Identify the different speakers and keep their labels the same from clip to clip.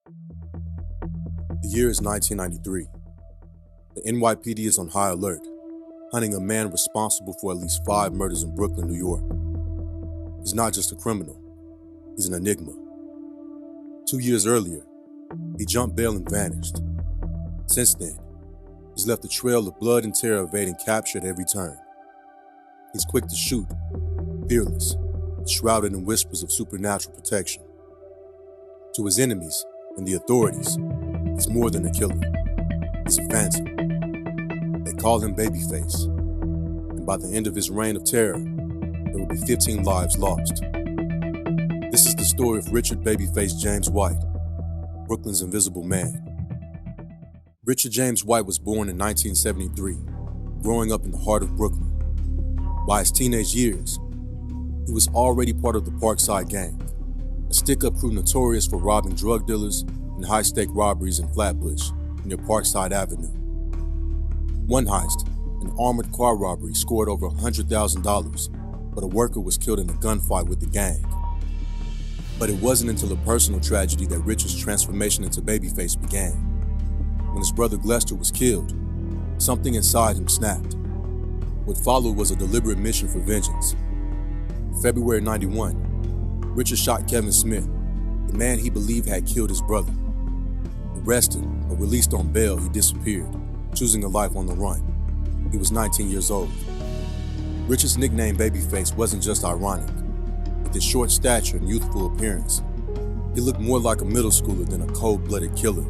Speaker 1: The year is 1993. The NYPD is on high alert, hunting a man responsible for at least 5 murders in Brooklyn, New York. He's not just a criminal, he's an enigma. 2 years earlier, he jumped bail and vanished. Since then, he's left a trail of blood and terror evading capture at every turn. He's quick to shoot, fearless, shrouded in whispers of supernatural protection. To his enemies and the authorities, he's more than a killer. He's a phantom. They call him Babyface. And by the end of his reign of terror, there will be 15 lives lost. This is the story of Richard Babyface James White, Brooklyn's Invisible Man. Richard James White was born in 1973, growing up in the heart of Brooklyn. By his teenage years, he was already part of the Parkside Gang, a stick-up crew notorious for robbing drug dealers and high-stake robberies in Flatbush near Parkside Avenue. One heist, an armored car robbery, scored over $100,000, but a worker was killed in a gunfight with the gang. But it wasn't until a personal tragedy that Richard's transformation into Babyface began. When his brother Glester was killed, something inside him snapped. What followed was a deliberate mission for vengeance. In February '91, Richard shot Kevin Smith, the man he believed had killed his brother. Arrested, but released on bail, he disappeared, choosing a life on the run. He was 19 years old. Richard's nickname Babyface wasn't just ironic. With his short stature and youthful appearance, he looked more like a middle schooler than a cold-blooded killer.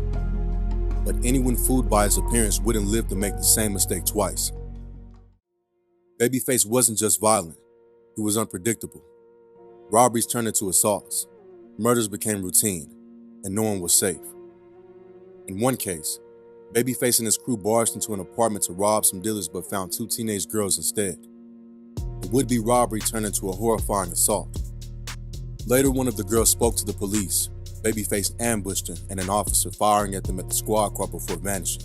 Speaker 1: But anyone fooled by his appearance wouldn't live to make the same mistake twice. Babyface wasn't just violent, he was unpredictable. Robberies turned into assaults, murders became routine, and no one was safe. In one case, Babyface and his crew barged into an apartment to rob some dealers but found 2 teenage girls instead. The would-be robbery turned into a horrifying assault. Later, one of the girls spoke to the police. Babyface ambushed her and an officer, firing at them at the squad car before vanishing.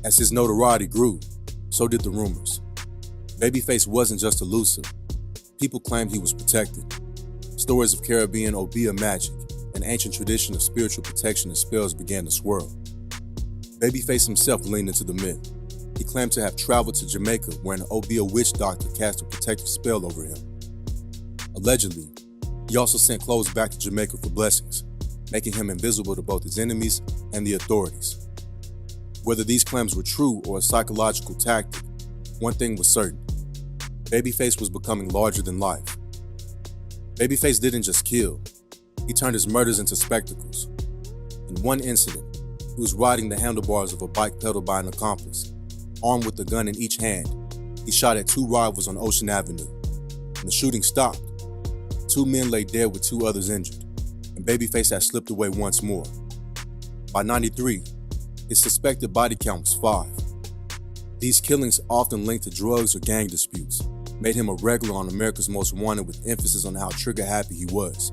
Speaker 1: As his notoriety grew, so did the rumors. Babyface wasn't just elusive. People claimed he was protected. Stories of Caribbean Obeah magic, an ancient tradition of spiritual protection and spells, began to swirl. Babyface himself leaned into the myth. He claimed to have traveled to Jamaica where an Obeah witch doctor cast a protective spell over him. Allegedly, he also sent clothes back to Jamaica for blessings, making him invisible to both his enemies and the authorities. Whether these claims were true or a psychological tactic, one thing was certain. Babyface was becoming larger than life. Babyface didn't just kill, he turned his murders into spectacles. In one incident, he was riding the handlebars of a bike pedaled by an accomplice. Armed with a gun in each hand, he shot at 2 rivals on Ocean Avenue. When the shooting stopped, 2 men lay dead with 2 others injured, and Babyface had slipped away once more. By '93, his suspected body count was 5. These killings, often linked to drugs or gang disputes, made him a regular on America's Most Wanted, with emphasis on how trigger-happy he was.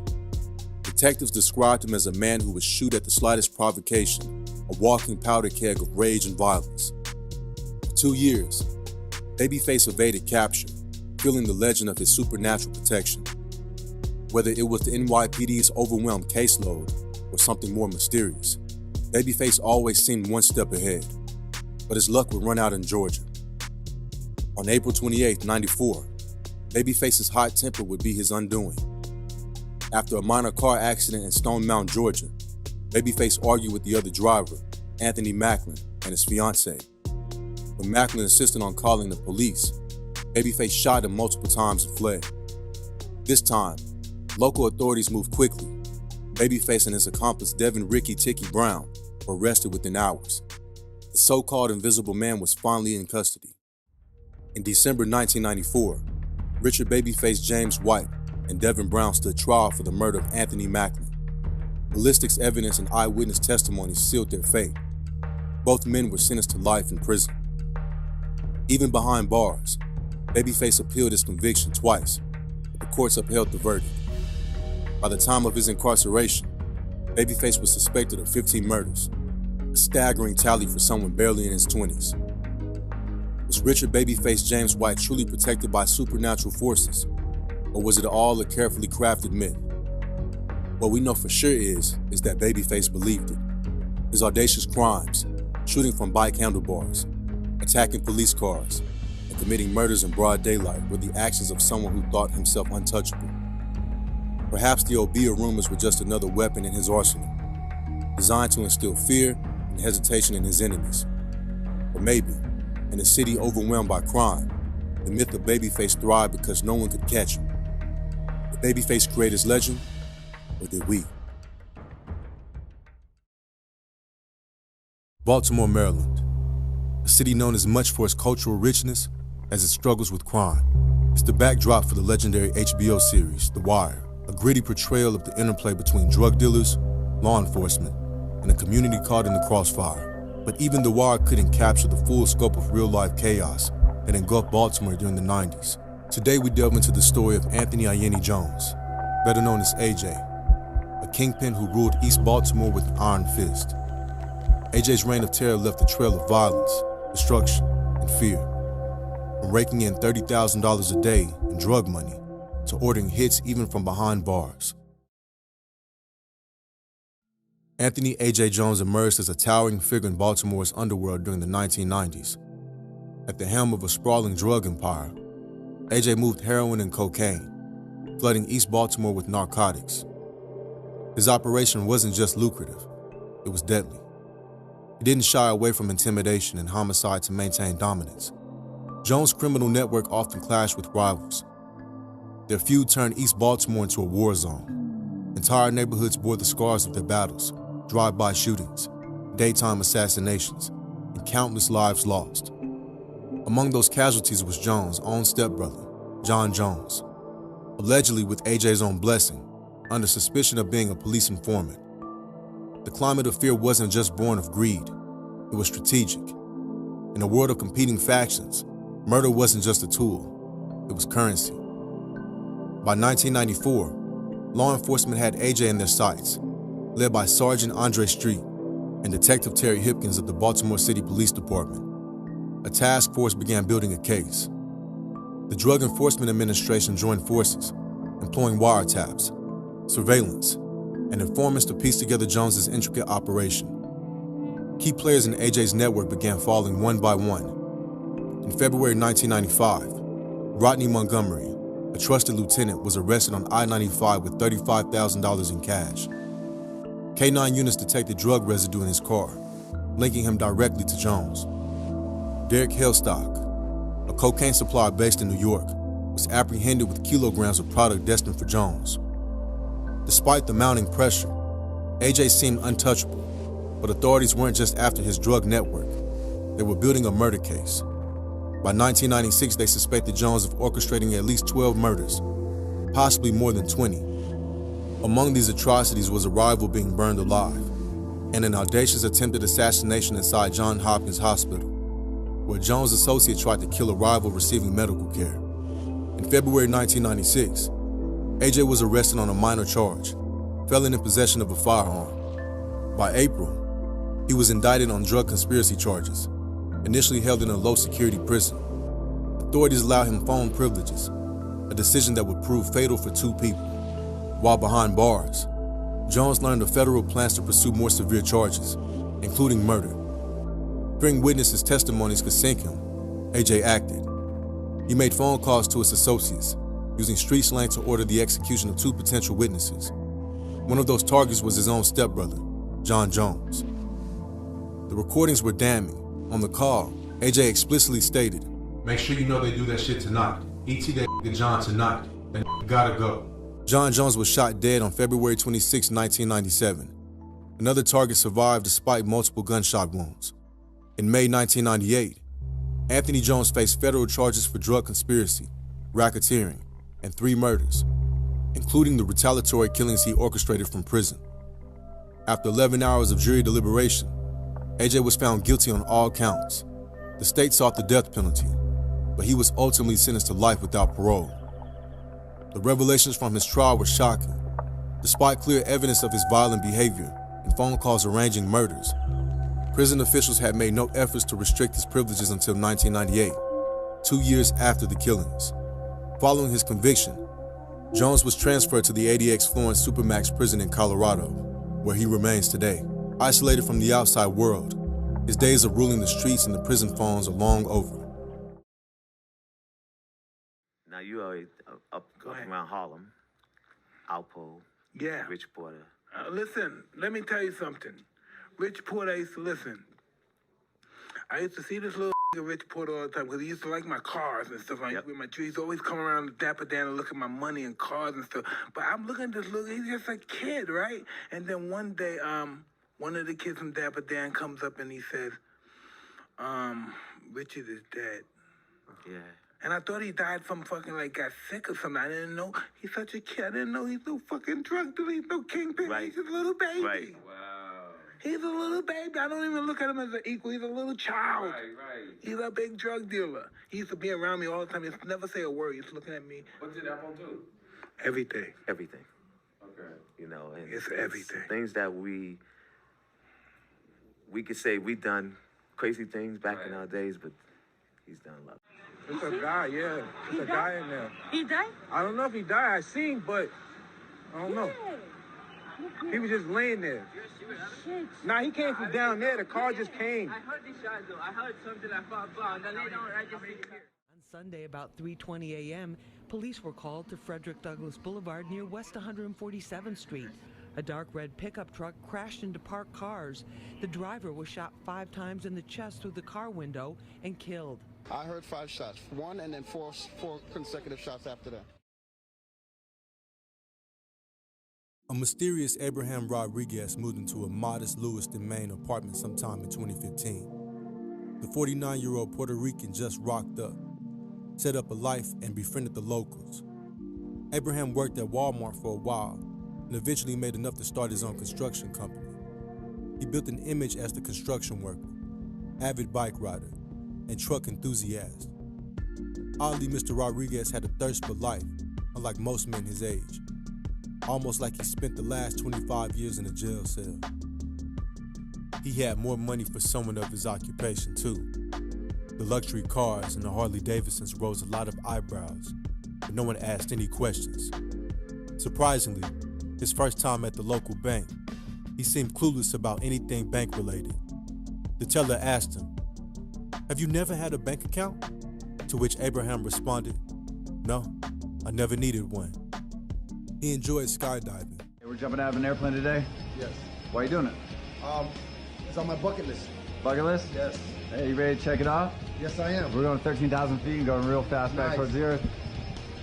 Speaker 1: Detectives described him as a man who would shoot at the slightest provocation, a walking powder keg of rage and violence. For 2 years, Babyface evaded capture, fueling the legend of his supernatural protection. Whether it was the NYPD's overwhelmed caseload or something more mysterious, Babyface always seemed one step ahead. But his luck would run out in Georgia. On April 28, '94, Babyface's hot temper would be his undoing. After a minor car accident in Stone Mountain, Georgia, Babyface argued with the other driver, Anthony Macklin, and his fiancée. When Macklin insisted on calling the police, Babyface shot him multiple times and fled. This time, local authorities moved quickly. Babyface and his accomplice Devin "Ricky" Tiki Brown were arrested within hours. The so-called Invisible Man was finally in custody. In December 1994, Richard Babyface James White and Devin Brown stood trial for the murder of Anthony Macklin. Ballistics evidence and eyewitness testimony sealed their fate. Both men were sentenced to life in prison. Even behind bars, Babyface appealed his conviction twice, but the courts upheld the verdict. By the time of his incarceration, Babyface was suspected of 15 murders, a staggering tally for someone barely in his 20s. Was Richard Babyface James White truly protected by supernatural forces, or was it all a carefully crafted myth? What we know for sure is that Babyface believed it. His audacious crimes, shooting from bike handlebars, attacking police cars, and committing murders in broad daylight were the actions of someone who thought himself untouchable. Perhaps the Obeah rumors were just another weapon in his arsenal, designed to instill fear and hesitation in his enemies. Or maybe, in a city overwhelmed by crime, the myth of Babyface thrived because no one could catch him. Did Babyface create his legend, or did we? Baltimore, Maryland, a city known as much for its cultural richness as its struggles with crime. It's the backdrop for the legendary HBO series, The Wire, a gritty portrayal of the interplay between drug dealers, law enforcement, and a community caught in the crossfire. But even The Wire couldn't capture the full scope of real-life chaos that engulfed Baltimore during the 90s. Today we delve into the story of Anthony Ayeni Jones, better known as AJ, a kingpin who ruled East Baltimore with an iron fist. AJ's reign of terror left a trail of violence, destruction, and fear. From raking in $30,000 a day in drug money to ordering hits even from behind bars. Anthony A.J. Jones emerged as a towering figure in Baltimore's underworld during the 1990s. At the helm of a sprawling drug empire, A.J. moved heroin and cocaine, flooding East Baltimore with narcotics. His operation wasn't just lucrative, it was deadly. He didn't shy away from intimidation and homicide to maintain dominance. Jones' criminal network often clashed with rivals. Their feud turned East Baltimore into a war zone. Entire neighborhoods bore the scars of their battles, drive-by shootings, daytime assassinations, and countless lives lost. Among those casualties was Jones' own stepbrother, John Jones, allegedly with AJ's own blessing, under suspicion of being a police informant. The climate of fear wasn't just born of greed, it was strategic. In a world of competing factions, murder wasn't just a tool, it was currency. By 1994, law enforcement had AJ in their sights, led by Sergeant Andre Street and Detective Terry Hipkins of the Baltimore City Police Department. A task force began building a case. The Drug Enforcement Administration joined forces, employing wiretaps, surveillance, and informants to piece together Jones's intricate operation. Key players in AJ's network began falling one by one. In February 1995, Rodney Montgomery, a trusted lieutenant, was arrested on I-95 with $35,000 in cash. K-9 units detected drug residue in his car, linking him directly to Jones. Derek Hellstock, a cocaine supplier based in New York, was apprehended with kilograms of product destined for Jones. Despite the mounting pressure, AJ seemed untouchable, but authorities weren't just after his drug network. They were building a murder case. By 1996, they suspected Jones of orchestrating at least 12 murders, possibly more than 20. Among these atrocities was a rival being burned alive, and an audacious attempted assassination inside Johns Hopkins Hospital, where Jones' associate tried to kill a rival receiving medical care. In February 1996, AJ was arrested on a minor charge, felon in possession of a firearm. By April, he was indicted on drug conspiracy charges, initially held in a low-security prison. Authorities allowed him phone privileges, a decision that would prove fatal for two people. While behind bars, Jones learned of federal plans to pursue more severe charges, including murder. Fearing witnesses' testimonies could sink him, AJ acted. He made phone calls to his associates, using street slang to order the execution of two potential witnesses. One of those targets was his own stepbrother, John Jones. The recordings were damning. On the call, AJ explicitly stated, "Make sure you know they do that shit tonight. ET that John tonight. That gotta go." John Jones was shot dead on February 26, 1997. Another target survived despite multiple gunshot wounds. In May 1998, Anthony Jones faced federal charges for drug conspiracy, racketeering, and 3 murders, including the retaliatory killings he orchestrated from prison. After 11 hours of jury deliberation, AJ was found guilty on all counts. The state sought the death penalty, but he was ultimately sentenced to life without parole. The revelations from his trial were shocking. Despite clear evidence of his violent behavior and phone calls arranging murders, prison officials had made no efforts to restrict his privileges until 1998, 2 years after the killings. Following his conviction, Jones was transferred to the ADX Florence Supermax prison in Colorado, where he remains today. Isolated from the outside world, his days of ruling the streets and the prison phones are long over.
Speaker 2: Now you are up around Harlem, Alpo,
Speaker 3: Yeah.
Speaker 2: Rich Porter.
Speaker 3: Listen, let me tell you something. Rich Porter, I used to listen. I used to see this little Rich Porter all the time because he used to like my cars and stuff.
Speaker 2: Yep.
Speaker 3: With my trees, always come around the Dapper Dan and look at my money and cars and stuff. But I'm looking at this little, he's just a kid, right? And then one day, one of the kids from Dapper Dan comes up and he says, Richard is dead.
Speaker 2: Yeah.
Speaker 3: And I thought he died from fucking, got sick or something. I didn't know. He's such a kid. I didn't know he's no fucking drug dealer. He's no kingpin.
Speaker 2: Right.
Speaker 3: He's just a little baby.
Speaker 2: Right.
Speaker 4: Wow.
Speaker 3: He's a little baby. I don't even look at him as an equal. He's a little child.
Speaker 4: Right.
Speaker 3: He's a big drug dealer. He used to be around me all the time. He used to never say a word. He's looking at me.
Speaker 4: What did Apple do?
Speaker 3: Everything.
Speaker 2: Everything.
Speaker 4: Okay.
Speaker 2: You know, and
Speaker 3: It's everything.
Speaker 2: Things that we could say we done crazy things back in
Speaker 4: Right.
Speaker 2: our days, but he's done a lot.
Speaker 3: It's a guy, yeah. It's a guy in there.
Speaker 5: He died?
Speaker 3: I don't know if he died. I seen, but I don't know. He was just laying there.
Speaker 5: Shit.
Speaker 3: Nah, he came from down there. The car just came.
Speaker 5: I heard the shot though. I heard something like blah, and then later on I just see here.
Speaker 6: On Sunday, about 3:20 a.m., police were called to Frederick Douglass Boulevard near West 147th Street. A dark red pickup truck crashed into parked cars. The driver was shot 5 times in the chest through the car window and killed.
Speaker 7: I heard 5 shots, 1 and then 4 consecutive shots after that.
Speaker 1: A mysterious Abraham Rodriguez moved into a modest Lewiston, Maine apartment sometime in 2015. The 49-year-old Puerto Rican just rocked up, set up a life, and befriended the locals. Abraham worked at Walmart for a while and eventually made enough to start his own construction company. He built an image as the construction worker, avid bike rider, and truck enthusiast. Oddly, Mr. Rodriguez had a thirst for life, unlike most men his age. Almost like he spent the last 25 years in a jail cell. He had more money for someone of his occupation, too. The luxury cars and the Harley Davidsons rose a lot of eyebrows, but no one asked any questions. Surprisingly, his first time at the local bank, he seemed clueless about anything bank-related. The teller asked him, "Have you never had a bank account?" To which Abraham responded, "No, I never needed one." He enjoyed skydiving.
Speaker 8: Hey, we're jumping out of an airplane today?
Speaker 7: Yes.
Speaker 8: Why are you doing it?
Speaker 7: It's on my bucket list.
Speaker 8: Bucket list?
Speaker 7: Yes.
Speaker 8: Hey, you ready to check it off?
Speaker 7: Yes, I am.
Speaker 8: We're going 13,000 feet and going real fast back
Speaker 7: Nice.
Speaker 8: towards the earth.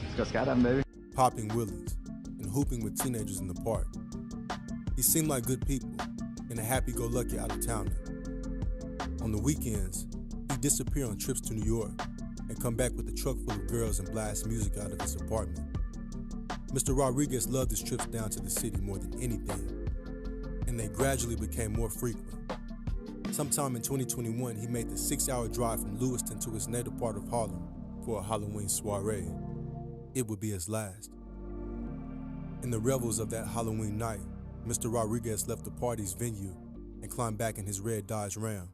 Speaker 8: Let's go skydiving, baby.
Speaker 1: Popping wheelies, and hooping with teenagers in the park. He seemed like good people and a happy-go-lucky out-of-towner. On the weekends, he'd disappear on trips to New York and come back with a truck full of girls and blast music out of his apartment. Mr. Rodriguez loved his trips down to the city more than anything, and they gradually became more frequent. Sometime in 2021, he made the 6-hour drive from Lewiston to his native part of Harlem for a Halloween soiree. It would be his last. In the revels of that Halloween night, Mr. Rodriguez left the party's venue and climbed back in his red Dodge Ram.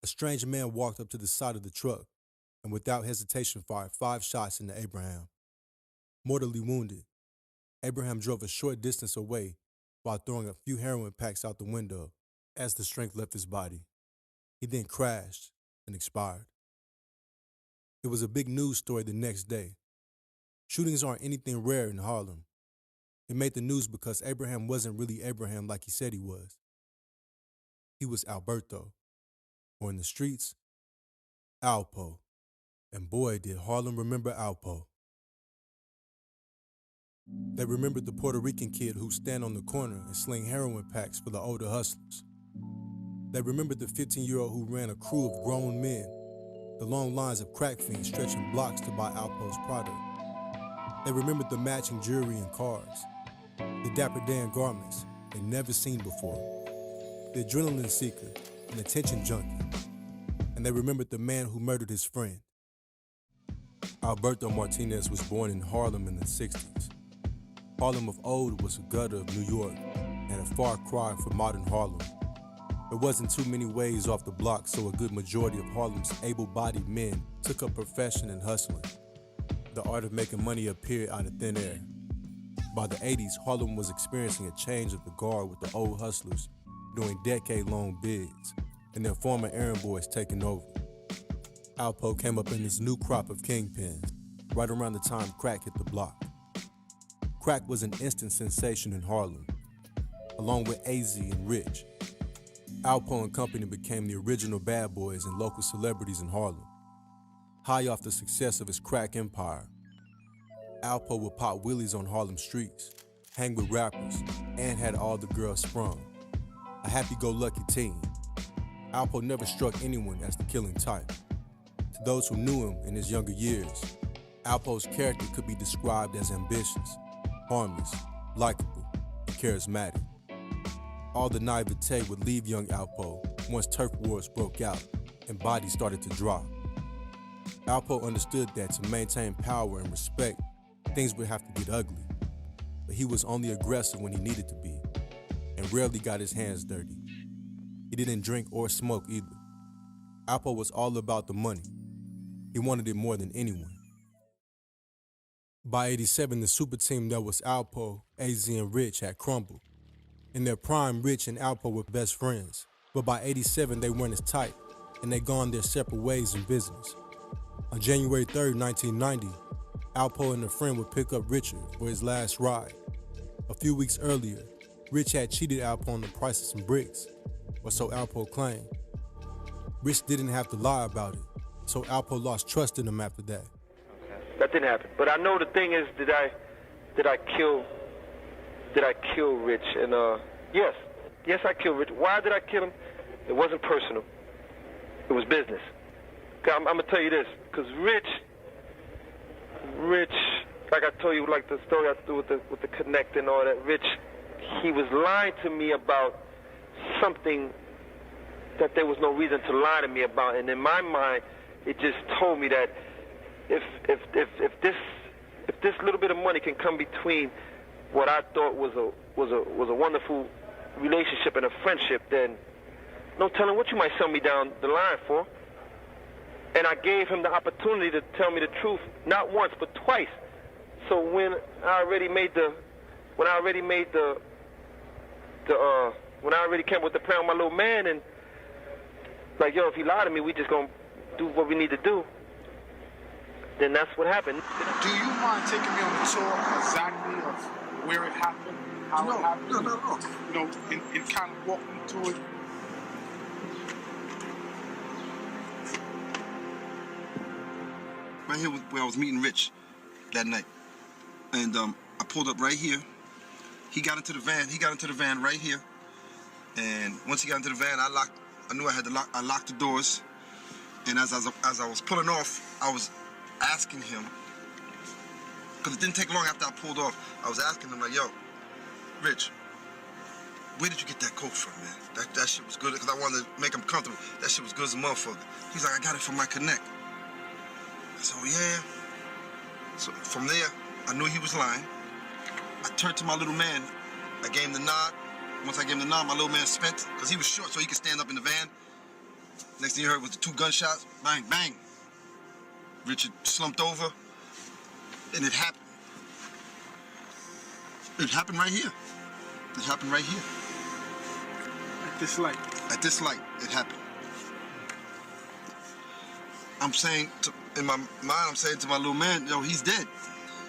Speaker 1: A strange man walked up to the side of the truck and without hesitation fired 5 shots into Abraham. Mortally wounded, Abraham drove a short distance away while throwing a few heroin packs out the window as the strength left his body. He then crashed and expired. It was a big news story the next day. Shootings aren't anything rare in Harlem. It made the news because Abraham wasn't really Abraham like he said he was. He was Alberto, or in the streets, Alpo. And boy, did Harlem remember Alpo. They remembered the Puerto Rican kid who'd stand on the corner and sling heroin packs for the older hustlers. They remembered the 15-year-old who ran a crew of grown men, the long lines of crack fiends stretching blocks to buy Alpo's product. They remembered the matching jewelry and cars, the Dapper Dan garments they'd never seen before, the adrenaline seeker and attention junkie. And they remembered the man who murdered his friend. Alberto Martinez was born in Harlem in the 60s. Harlem of old was a gutter of New York and a far cry from modern Harlem. There wasn't too many ways off the block, so a good majority of Harlem's able-bodied men took up profession in hustling. the art of making money appeared out of thin air. By the 80s, Harlem was experiencing a change of the guard with the old hustlers doing decade-long bids and their former errand boys taking over. Alpo came up in this new crop of kingpins right around the time crack hit the block. Crack was an instant sensation in Harlem, along with AZ and Rich. Alpo and company became the original bad boys and local celebrities in Harlem. High off the success of his crack empire, Alpo would pop wheelies on Harlem streets, hang with rappers, and had all the girls sprung. A happy-go-lucky teen, Alpo never struck anyone as the killing type. To those who knew him in his younger years, Alpo's character could be described as ambitious, harmless, likable, and charismatic. All the naivete would leave young Alpo once turf wars broke out and bodies started to drop. Alpo understood that to maintain power and respect, things would have to get ugly. But he was only aggressive when he needed to be, and rarely got his hands dirty. He didn't drink or smoke either. Alpo was all about the money. He wanted it more than anyone. By 87, the super team that was Alpo, AZ, and Rich had crumbled. In their prime, Rich and Alpo were best friends, but by 87, they weren't as tight, and they'd gone their separate ways in business. On January 3rd, 1990, Alpo and a friend would pick up Richard for his last ride. A few weeks earlier, Rich had cheated Alpo on the price of some bricks, or so Alpo claimed. Rich didn't have to lie about it, so Alpo lost trust in him after that.
Speaker 9: That didn't happen. But I know the thing is, did I kill Rich? And yes, I killed Rich. Why did I kill him? It wasn't personal. It was business. I'm gonna tell you this, because Rich, like I told you, like the story I do with the connect and all that. Rich, he was lying to me about something that there was no reason to lie to me about, and in my mind, it just told me that if this little bit of money can come between what I thought was a wonderful relationship and a friendship, then no telling what you might sell me down the line for. And I gave him the opportunity to tell me the truth, not once but twice. So when I already came with the plan with my little man, and like, yo, if he lied to me, we just gonna do what we need to do. Then that's what happened.
Speaker 7: Do you mind taking me on a tour exactly of where it happened, how it happened? No. You know, and kind of walk me through it.
Speaker 10: Right here where I was meeting Rich that night. And I pulled up right here. He got into the van. He got into the van right here. And once he got into the van, I knew I had to lock. I locked the doors. And as I was pulling off, I was asking him, because it didn't take long after I pulled off, I was asking him, like, yo, Rich, where did you get that coat from, man? That shit was good, because I wanted to make him comfortable. That shit was good as a motherfucker. He's like, I got it from my connect. So yeah. So from there, I knew he was lying. I turned to my little man. I gave him the nod. Once I gave him the nod, my little man spent, because he was short, so he could stand up in the van. Next thing you heard was the 2 gunshots. Bang, bang. Richard slumped over, and it happened. It happened right here. It happened right here.
Speaker 7: At this light.
Speaker 10: At this light, it happened. I'm saying, in my mind, I'm saying to my little man, yo, he's dead.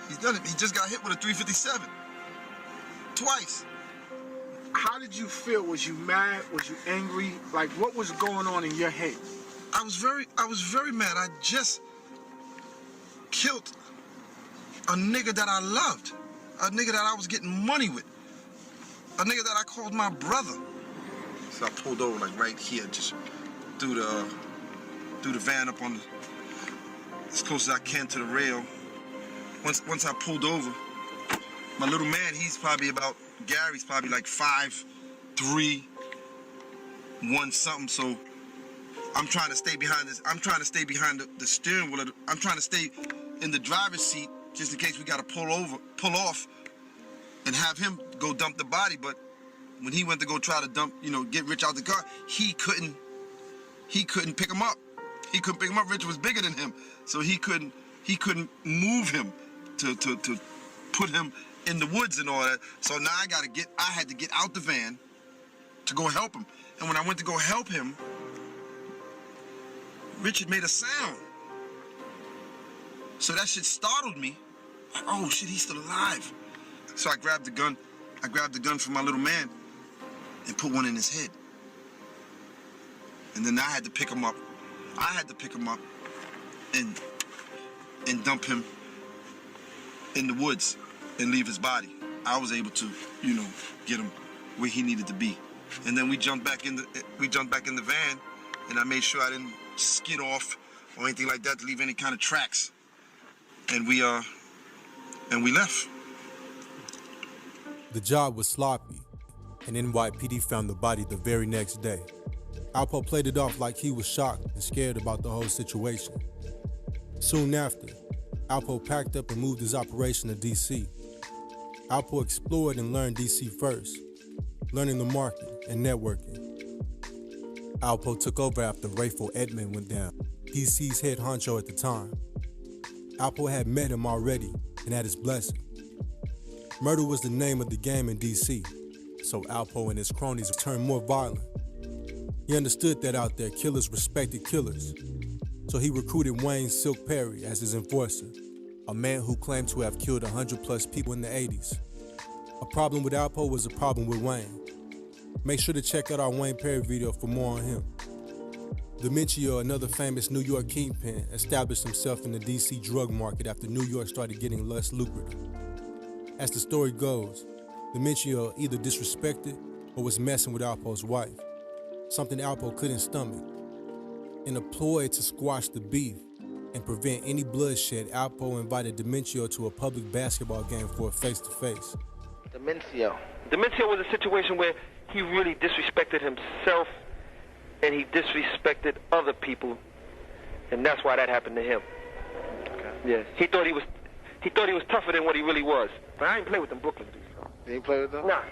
Speaker 10: He's done it. He just got hit with a .357. Twice.
Speaker 7: How did you feel? Was you mad? Was you angry? Like, what was going on in your head?
Speaker 10: I was very mad. I just killed a nigga that I loved. A nigga that I was getting money with. A nigga that I called my brother. So I pulled over like right here, just threw the van up on as close as I can to the rail. Once I pulled over, my little man, Gary's probably like 5'3", 1 something, so I'm trying to stay behind this. I'm trying to stay behind the steering wheel. I'm trying to stay in the driver's seat just in case we got to pull off and have him go dump the body. But when he went to go try to get Rich out the car, he couldn't pick him up. He couldn't pick him up. Rich was bigger than him, so he couldn't he couldn't move him to put him in the woods and all that. So now I had to get out the van to go help him. And when I went to go help him, Richard made a sound. So that shit startled me. Like, oh shit, he's still alive. So I grabbed the gun. I grabbed the gun from my little man and put one in his head. And then I had to pick him up. I had to pick him up and dump him in the woods and leave his body. I was able to, get him where he needed to be. And then we jumped back in the van, and I made sure I didn't skid off or anything like that to leave any kind of tracks. And we left.
Speaker 1: The job was sloppy, and NYPD found the body the very next day. Alpo played it off like he was shocked and scared about the whole situation. Soon after, Alpo packed up and moved his operation to D.C. Alpo explored and learned D.C. first, learning the market and networking. Alpo took over after Rayful Edmond went down, D.C.'s head honcho at the time. Alpo had met him already and had his blessing. Murder was the name of the game in D.C., so Alpo and his cronies turned more violent. He understood that out there, killers respected killers, so he recruited Wayne Silk Perry as his enforcer, a man who claimed to have killed 100+ people in the 80s. A problem with Alpo was a problem with Wayne. Make sure to check out our Wayne Perry video for more on him. Demencio, another famous New York kingpin, established himself in the DC drug market after New York started getting less lucrative. As the story goes, Demencio either disrespected or was messing with Alpo's wife, something Alpo couldn't stomach. In a ploy to squash the beef and prevent any bloodshed, Alpo invited Demencio to a public basketball game for a face-to-face.
Speaker 9: Demencio was a situation where he really disrespected himself and he disrespected other people, and that's why that happened to him. Okay. Yeah, he thought he was tougher than what he really was. But I ain't play with them Brooklyn dudes.
Speaker 11: You ain't play with them?
Speaker 9: Nah.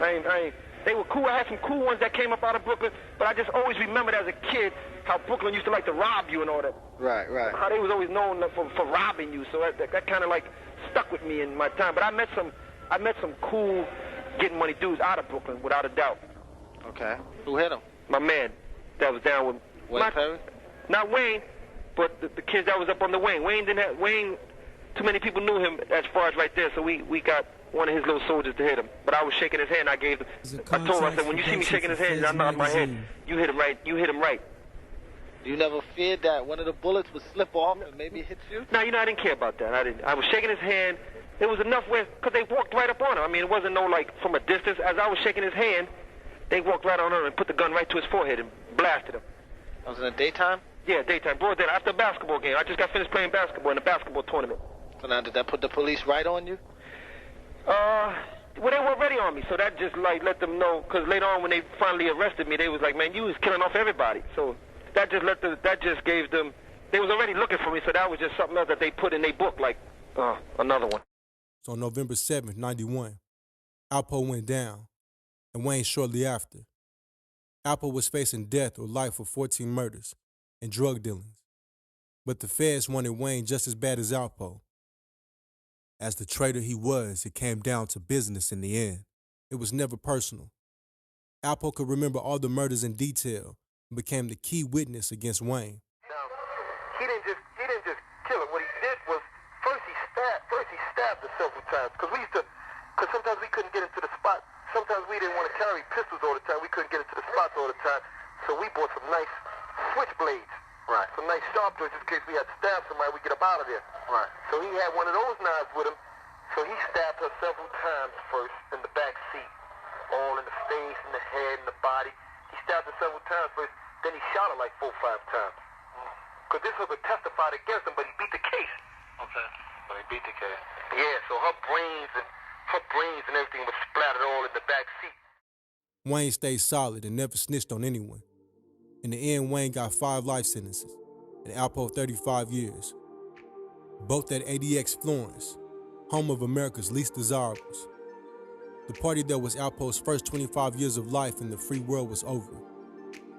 Speaker 9: I ain't. They were cool. I had some cool ones that came up out of Brooklyn, but I just always remembered as a kid how Brooklyn used to like to rob you and all that.
Speaker 11: Right.
Speaker 9: How they was always known for robbing you. So that kind of like stuck with me in my time. But I met some cool getting money dudes out of Brooklyn without a doubt.
Speaker 11: Okay. Who hit him?
Speaker 9: My man that was down with
Speaker 11: Wayne Perry?
Speaker 9: Not Wayne, but the kids that was up on the Wayne. Wayne, too many people knew him as far as right there, so we got one of his little soldiers to hit him. But I was shaking his hand. I told him, I said, when you see me shaking his hand, I nod my head. You hit him right.
Speaker 11: You never feared that one of the bullets would slip off and maybe hit you?
Speaker 9: No, I didn't care about that. I was shaking his hand. It was enough because they walked right up on him. I mean, it wasn't no like from a distance. As I was shaking his hand, they walked right on him and put the gun right to his forehead and blasted him.
Speaker 11: That was in the daytime?
Speaker 9: Yeah, daytime. Broad daylight. After a basketball game. I just got finished playing basketball in a basketball tournament.
Speaker 11: So now did that put the police right on you?
Speaker 9: Well, they were already on me, so that just like let them know. Because later on, when they finally arrested me, they was like, "Man, you was killing off everybody." So that just gave them. They was already looking for me, so that was just something else that they put in their book, like another one.
Speaker 1: So on November 7th, 91, Alpo went down, and Wayne shortly after. Alpo was facing death or life for 14 murders and drug dealings, but the feds wanted Wayne just as bad as Alpo. As the traitor he was, it came down to business in the end. It was never personal. Alpo could remember all the murders in detail and became the key witness against Wayne.
Speaker 10: Now, he didn't just kill him. What he did was first he stabbed us several times because sometimes we couldn't get into the spot. Sometimes we didn't want to carry pistols all the time. We couldn't get into the spots all the time. So we bought some nice switchblades. Right. Some nice sharpeners in case we had to stab somebody, we get up out of there. Right. So he had one of those knives with him. So he stabbed her several times first in the back seat, all in the face, in the head, in the body. He stabbed her several times first. Then he shot her like 4 or 5 times. Because this was testified against him, but he beat the case.
Speaker 11: Okay. But he beat the case.
Speaker 10: Yeah. So her brains and everything was splattered all in the back seat.
Speaker 1: Wayne stayed solid and never snitched on anyone. In the end, Wayne got 5 life sentences, and Alpo 35 years. Both at ADX Florence, home of America's least desirables. The party that was Alpo's first 25 years of life in the free world was over.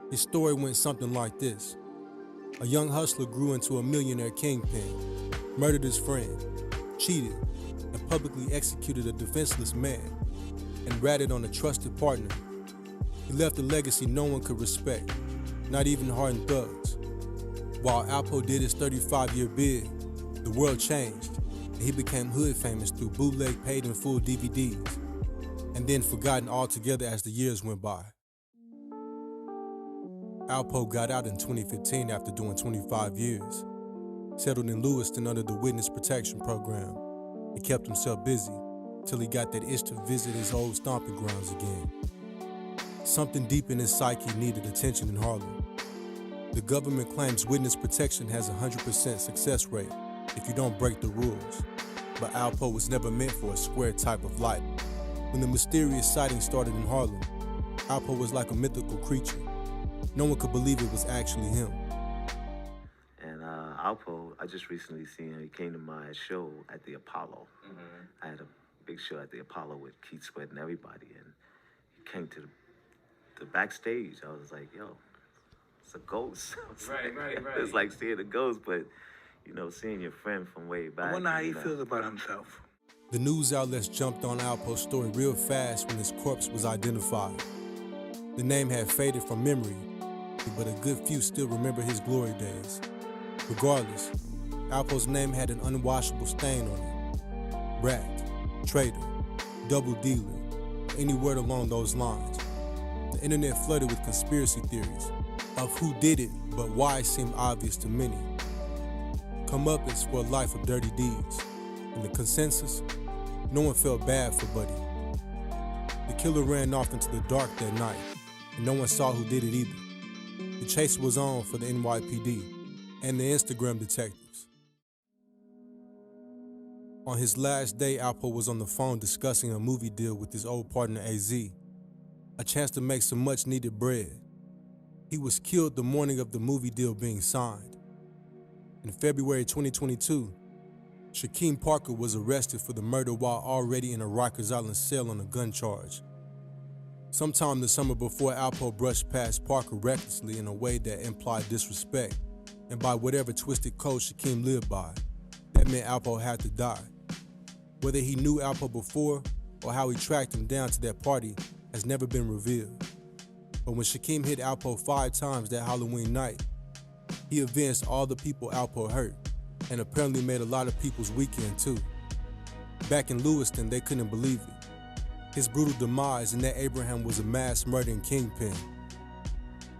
Speaker 1: His story went something like this. A young hustler grew into a millionaire kingpin, murdered his friend, cheated, and publicly executed a defenseless man, and ratted on a trusted partner. He left a legacy no one could respect, not even hardened thugs. While Alpo did his 35-year bid, the world changed, and he became hood famous through bootleg paid-in-full DVDs, and then forgotten altogether as the years went by. Alpo got out in 2015 after doing 25 years, settled in Lewiston under the Witness Protection Program, and kept himself busy till he got that itch to visit his old stomping grounds again. Something deep in his psyche needed attention in Harlem. The government claims witness protection has a 100% success rate if you don't break the rules, but Alpo was never meant for a square type of life. When the mysterious sighting started in Harlem, Alpo was like a mythical creature. No one could believe it was actually him.
Speaker 2: And Alpo, I just recently seen him. He came to my show at the Apollo. I had a big show at the Apollo with Keith Sweat and everybody, and he came to the backstage. I was like, yo, it's a ghost.
Speaker 4: Right.
Speaker 2: It's like seeing a ghost, but, you know, seeing your friend from way back.
Speaker 3: I wonder how he feels about himself.
Speaker 1: The news outlets jumped on Alpo's story real fast when his corpse was identified. The name had faded from memory, but a good few still remember his glory days. Regardless, Alpo's name had an unwashable stain on it. Rat, traitor, double dealer, or any word along those lines. The internet flooded with conspiracy theories of who did it, but why seemed obvious to many. Comeuppance for a life of dirty deeds. In the consensus, no one felt bad for Buddy. The killer ran off into the dark that night, and no one saw who did it either. The chase was on for the NYPD and the Instagram detectives. On his last day, Alpo was on the phone discussing a movie deal with his old partner AZ, a chance to make some much-needed bread. He was killed the morning of the movie deal being signed. In February 2022, Shaquem Parker was arrested for the murder while already in a Rikers Island cell on a gun charge. Sometime the summer before, Alpo brushed past Parker recklessly in a way that implied disrespect, and by whatever twisted code Shaquem lived by, that meant Alpo had to die. Whether he knew Alpo before or how he tracked him down to that party has never been revealed. But when Shaquem hit Alpo 5 times that Halloween night, he avenged all the people Alpo hurt, and apparently made a lot of people's weekend too. Back in Lewiston, they couldn't believe it. His brutal demise and that Abraham was a mass murdering kingpin.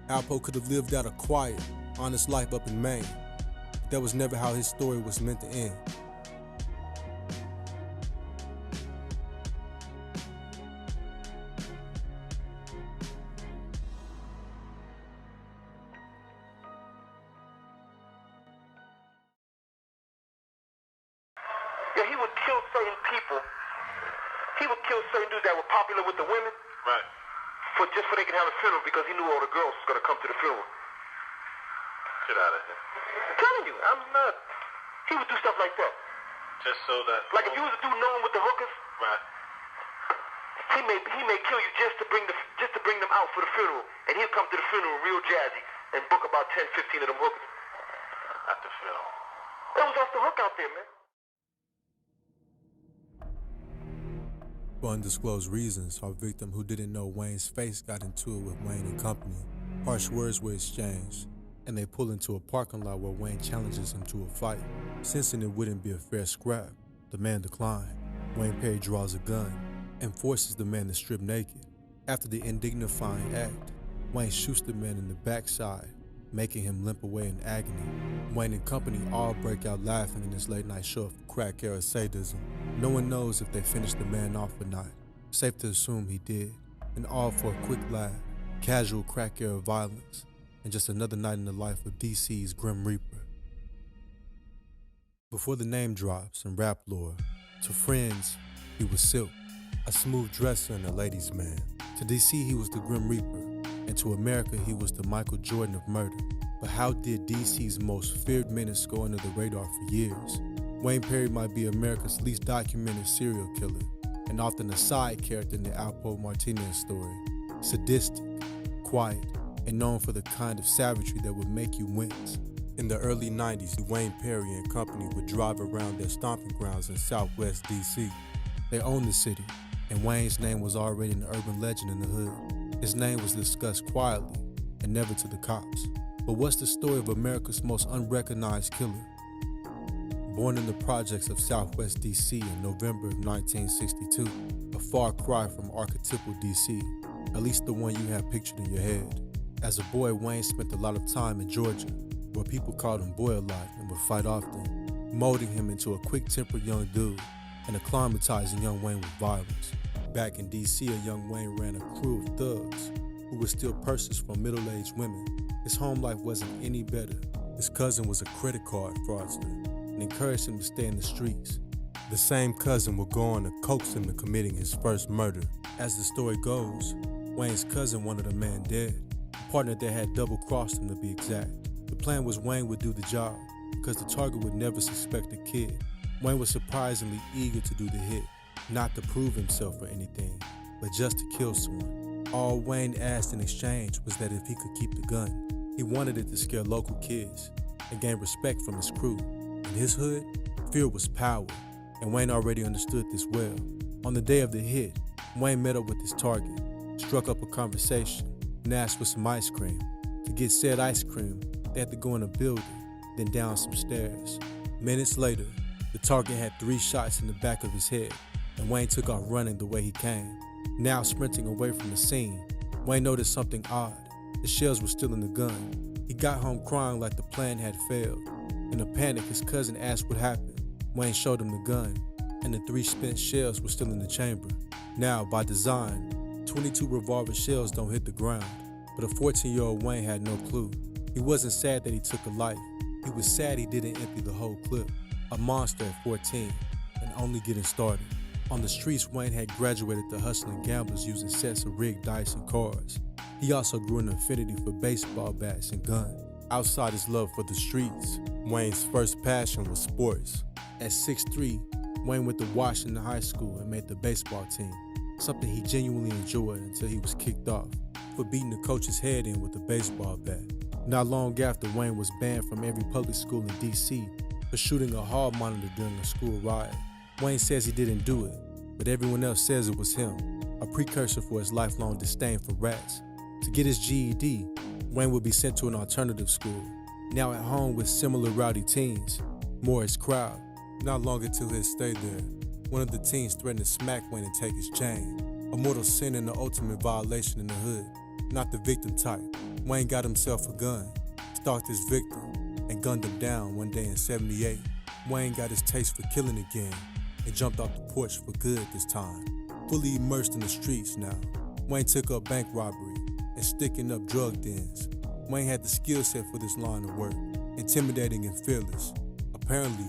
Speaker 1: Alpo could have lived out a quiet, honest life up in Maine. That was never how his story was meant to end.
Speaker 9: Yeah, he would kill certain people. He would kill certain dudes that were popular with the women.
Speaker 4: Right.
Speaker 9: Just so they could have a funeral because he knew all the girls was going to come to the funeral.
Speaker 4: Get out of here.
Speaker 9: I'm telling you, I'm not. He would do stuff like that.
Speaker 4: Just so that.
Speaker 9: Like if you was a dude known with the hookers,
Speaker 4: Right.
Speaker 9: he may kill you just to bring them out for the funeral, and he'll come to the funeral real jazzy and book about 10, 15 of them hookers.
Speaker 4: At the funeral.
Speaker 9: That was off the hook out there, man.
Speaker 1: For undisclosed reasons, our victim, who didn't know Wayne's face, got into it with Wayne and company. Harsh words were exchanged, and they pull into a parking lot where Wayne challenges him to a fight. Sensing it wouldn't be a fair scrap, the man declined. Wayne Perry draws a gun and forces the man to strip naked. After the indignifying act, Wayne shoots the man in the backside, making him limp away in agony. Wayne and company all break out laughing in this late-night show of crack-era sadism. No one knows if they finished the man off or not. Safe to assume he did, and all for a quick laugh, casual crack-era violence, and just another night in the life of DC's Grim Reaper. Before the name drops and rap lore, to friends, he was Silk, a smooth dresser and a ladies' man. To DC, he was the Grim Reaper, and to America, he was the Michael Jordan of murder. But how did DC's most feared menace go under the radar for years? Wayne Perry might be America's least documented serial killer, and often a side character in the Alpo Martinez story. Sadistic, quiet, and known for the kind of savagery that would make you wince. In the early 90s, Wayne Perry and company would drive around their stomping grounds in Southwest D.C. They owned the city, and Wayne's name was already an urban legend in the hood. His name was discussed quietly and never to the cops. But what's the story of America's most unrecognized killer? Born in the projects of Southwest D.C. in November of 1962, a far cry from archetypal D.C., at least the one you have pictured in your head. As a boy, Wayne spent a lot of time in Georgia, where people called him boy a lot and would fight often, molding him into a quick-tempered young dude and acclimatizing young Wayne with violence. Back in D.C., a young Wayne ran a crew of thugs who would steal purses from middle-aged women. His home life wasn't any better. His cousin was a credit card fraudster and encouraged him to stay in the streets. The same cousin would go on to coax him to committing his first murder. As the story goes, Wayne's cousin wanted a man dead, a partner that had double-crossed him to be exact. The plan was Wayne would do the job because the target would never suspect the kid. Wayne was surprisingly eager to do the hit, not to prove himself or anything, but just to kill someone. All Wayne asked in exchange was that if he could keep the gun. He wanted it to scare local kids and gain respect from his crew. In his hood, fear was power, and Wayne already understood this well. On the day of the hit, Wayne met up with his target, struck up a conversation, and asked for some ice cream. To get said ice cream, they had to go in a building, then down some stairs. Minutes later, the target had 3 shots in the back of his head, and Wayne took off running the way he came. Now sprinting away from the scene, Wayne noticed something odd. The shells were still in the gun. He got home crying like the plan had failed. In a panic, his cousin asked what happened. Wayne showed him the gun, and the 3 spent shells were still in the chamber. Now, by design, 22 revolver shells don't hit the ground, but a 14-year-old Wayne had no clue. He wasn't sad that he took a life. He was sad he didn't empty the whole clip. A monster at 14, and only getting started. On the streets, Wayne had graduated to hustling gamblers using sets of rigged dice and cards. He also grew an affinity for baseball bats and guns. Outside his love for the streets, Wayne's first passion was sports. At 6'3", Wayne went to Washington High School and made the baseball team, something he genuinely enjoyed until he was kicked off for beating the coach's head in with a baseball bat. Not long after, Wayne was banned from every public school in D.C. for shooting a hall monitor during a school riot. Wayne says he didn't do it, but everyone else says it was him, a precursor for his lifelong disdain for rats. To get his GED, Wayne would be sent to an alternative school. Now at home with similar rowdy teens, more his crowd. Not long into his stay there, one of the teens threatened to smack Wayne and take his chain. A mortal sin and the ultimate violation in the hood, not the victim type. Wayne got himself a gun, stalked his victim, and gunned him down one day in '78. Wayne got his taste for killing again and jumped off the porch for good this time. Fully immersed in the streets now, Wayne took up bank robbery and sticking up drug dens. Wayne had the skill set for this line of work, intimidating and fearless. Apparently,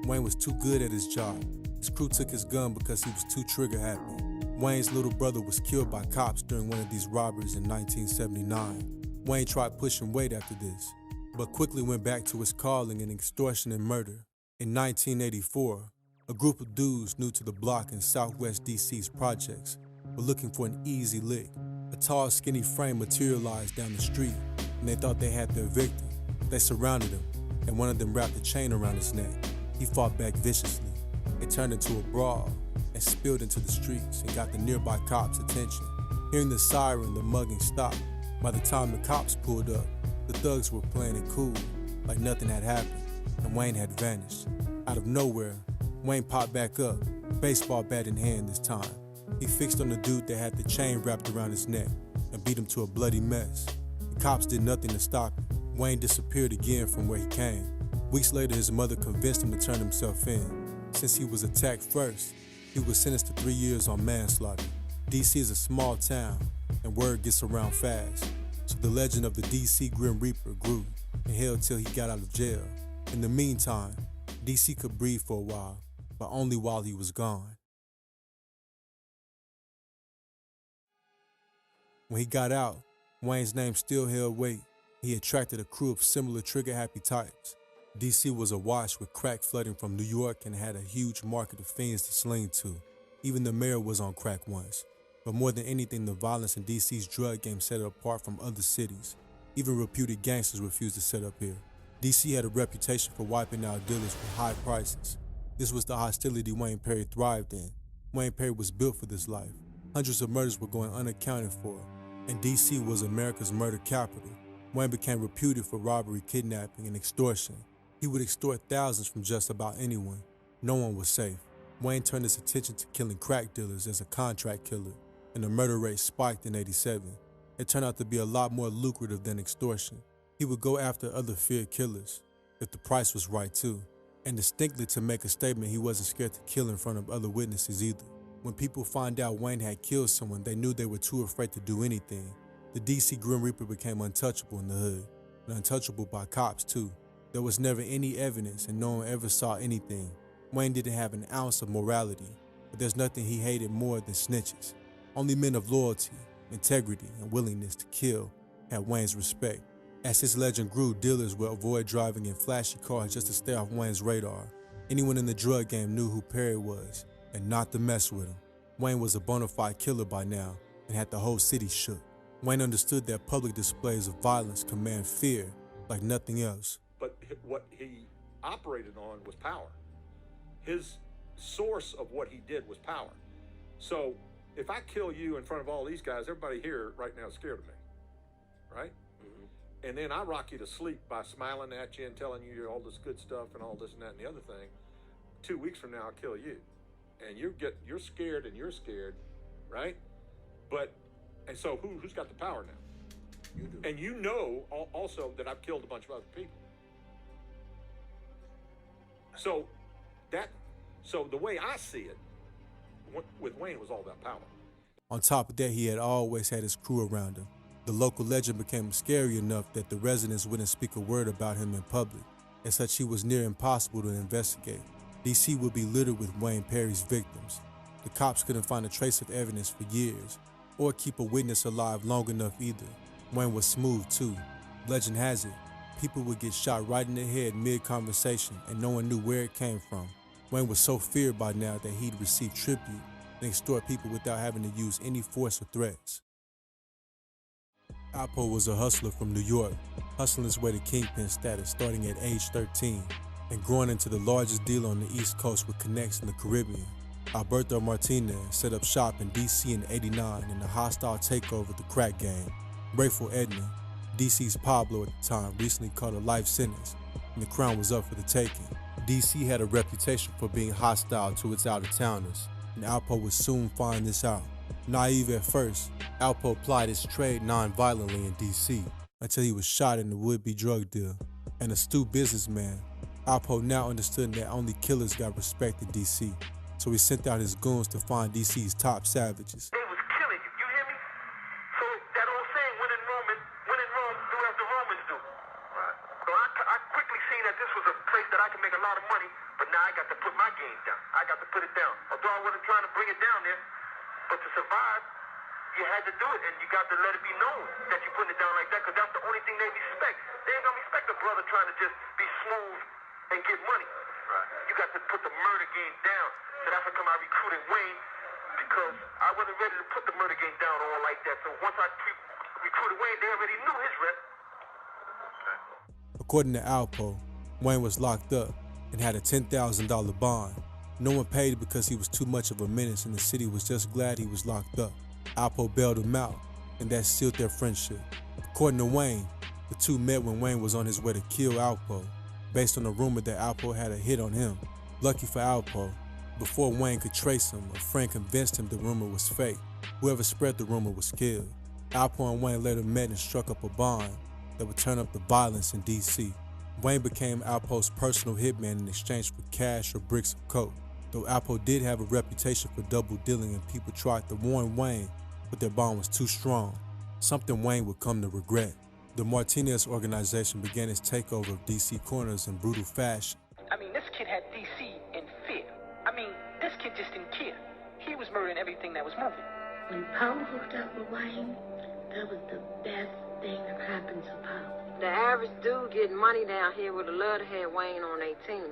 Speaker 1: Wayne was too good at his job. His crew took his gun because he was too trigger happy. Wayne's little brother was killed by cops during one of these robberies in 1979. Wayne tried pushing weight after this, but quickly went back to his calling in extortion and murder. In 1984, a group of dudes new to the block in Southwest DC's projects were looking for an easy lick. A tall, skinny frame materialized down the street, and they thought they had their victim. They surrounded him, and one of them wrapped a chain around his neck. He fought back viciously. It turned into a brawl and spilled into the streets and got the nearby cops' attention. Hearing the siren, the mugging stopped. By the time the cops pulled up, the thugs were playing it cool, like nothing had happened, and Wayne had vanished. Out of nowhere, Wayne popped back up, baseball bat in hand this time. He fixed on the dude that had the chain wrapped around his neck and beat him to a bloody mess. The cops did nothing to stop him. Wayne disappeared again from where he came. Weeks later, his mother convinced him to turn himself in. Since he was attacked first, he was sentenced to 3 years on manslaughter. DC is a small town, and word gets around fast. So the legend of the DC Grim Reaper grew and held till he got out of jail. In the meantime, DC could breathe for a while, but only while he was gone. When he got out, Wayne's name still held weight. He attracted a crew of similar trigger-happy types. DC was awash with crack flooding from New York and had a huge market of fiends to sling to. Even the mayor was on crack once. But more than anything, the violence in DC's drug game set it apart from other cities. Even reputed gangsters refused to set up here. DC had a reputation for wiping out dealers with high prices. This was the hostility Wayne Perry thrived in. Wayne Perry was built for this life. Hundreds of murders were going unaccounted for, and DC was America's murder capital. Wayne became reputed for robbery, kidnapping, and extortion. He would extort thousands from just about anyone. No one was safe. Wayne turned his attention to killing crack dealers as a contract killer, and the murder rate spiked in '87. It turned out to be a lot more lucrative than extortion. He would go after other feared killers, if the price was right too, and distinctly to make a statement he wasn't scared to kill in front of other witnesses either. When people found out Wayne had killed someone, they knew they were too afraid to do anything. The DC Grim Reaper became untouchable in the hood, and untouchable by cops too. There was never any evidence and no one ever saw anything. Wayne didn't have an ounce of morality, but there's nothing he hated more than snitches. Only men of loyalty, integrity, and willingness to kill had Wayne's respect. As his legend grew, dealers would avoid driving in flashy cars just to stay off Wayne's radar. Anyone in the drug game knew who Perry was, and not to mess with him. Wayne was a bona fide killer by now, and had the whole city shook. Wayne understood that public displays of violence command fear like nothing else.
Speaker 12: But what he operated on was power. His source of what he did was power. So if I kill you in front of all these guys, everybody here right now is scared of me, right? Mm-hmm. And then I rock you to sleep by smiling at you and telling you all this good stuff and all this and that and the other thing. 2 weeks from now, I'll kill you. And you're scared and you're scared, right? And so who's got the power now? You do. And you know also that I've killed a bunch of other people. So the way I see it, with Wayne, it was all about power.
Speaker 1: On top of that, he had always had his crew around him. The local legend became scary enough that the residents wouldn't speak a word about him in public. As such, he was near impossible to investigate. DC would be littered with Wayne Perry's victims. The cops couldn't find a trace of evidence for years, or keep a witness alive long enough either. Wayne was smooth too. Legend has it, people would get shot right in the head mid-conversation and no one knew where it came from. Wayne was so feared by now that he'd receive tribute and extort people without having to use any force or threats. Alpo was a hustler from New York, hustling his way to kingpin status starting at age 13 and growing into the largest dealer on the East Coast with connects in the Caribbean. Alberto Martinez set up shop in DC in '89 in a hostile takeover of the crack game. Grateful Edna, DC's Pablo at the time, recently caught a life sentence, and the crown was up for the taking. DC had a reputation for being hostile to its out-of-towners, and Alpo would soon find this out. Naive at first, Alpo plied his trade non-violently in DC until he was shot in the would-be drug deal. An astute businessman, Alpo now understood that only killers got respect in DC, so he sent out his goons to find DC's top savages.
Speaker 9: They was killing you hear me? So that old saying, when in Rome, do as the Romans do. Right. So I quickly seen that this was a place that I could make a lot of money, but now I got to put my game down. I got to put it down. Although I wasn't trying to bring it down there, but to survive, you had to do it, and you got to let it be known that you're putting it down like that, because that's the only thing they respect. They ain't gonna respect a brother trying to just be smooth and get money. Right. You got to put the murder game down. So that's how come I recruited Wayne, because I wasn't ready to put the murder game down all like that. So once I recruited Wayne, they already knew his rep. Okay.
Speaker 1: According to Alpo, Wayne was locked up and had a $10,000 bond. No one paid because he was too much of a menace and the city was just glad he was locked up. Alpo bailed him out, and that sealed their friendship. According to Wayne, the two met when Wayne was on his way to kill Alpo, based on a rumor that Alpo had a hit on him. Lucky for Alpo, before Wayne could trace him, a friend convinced him the rumor was fake. Whoever spread the rumor was killed. Alpo and Wayne later met and struck up a bond that would turn up the violence in DC. Wayne became Alpo's personal hitman in exchange for cash or bricks of coke. Though Alpo did have a reputation for double dealing and people tried to warn Wayne, but their bond was too strong, something Wayne would come to regret. The Martinez organization began its takeover of DC corners in brutal fashion.
Speaker 13: I mean, this kid had DC in fear. I mean, this kid just didn't care. He was murdering everything that was moving.
Speaker 14: When Paul hooked up with Wayne, that was the best thing that happened to Paul.
Speaker 15: The average dude getting money down here would have loved to have Wayne on 18.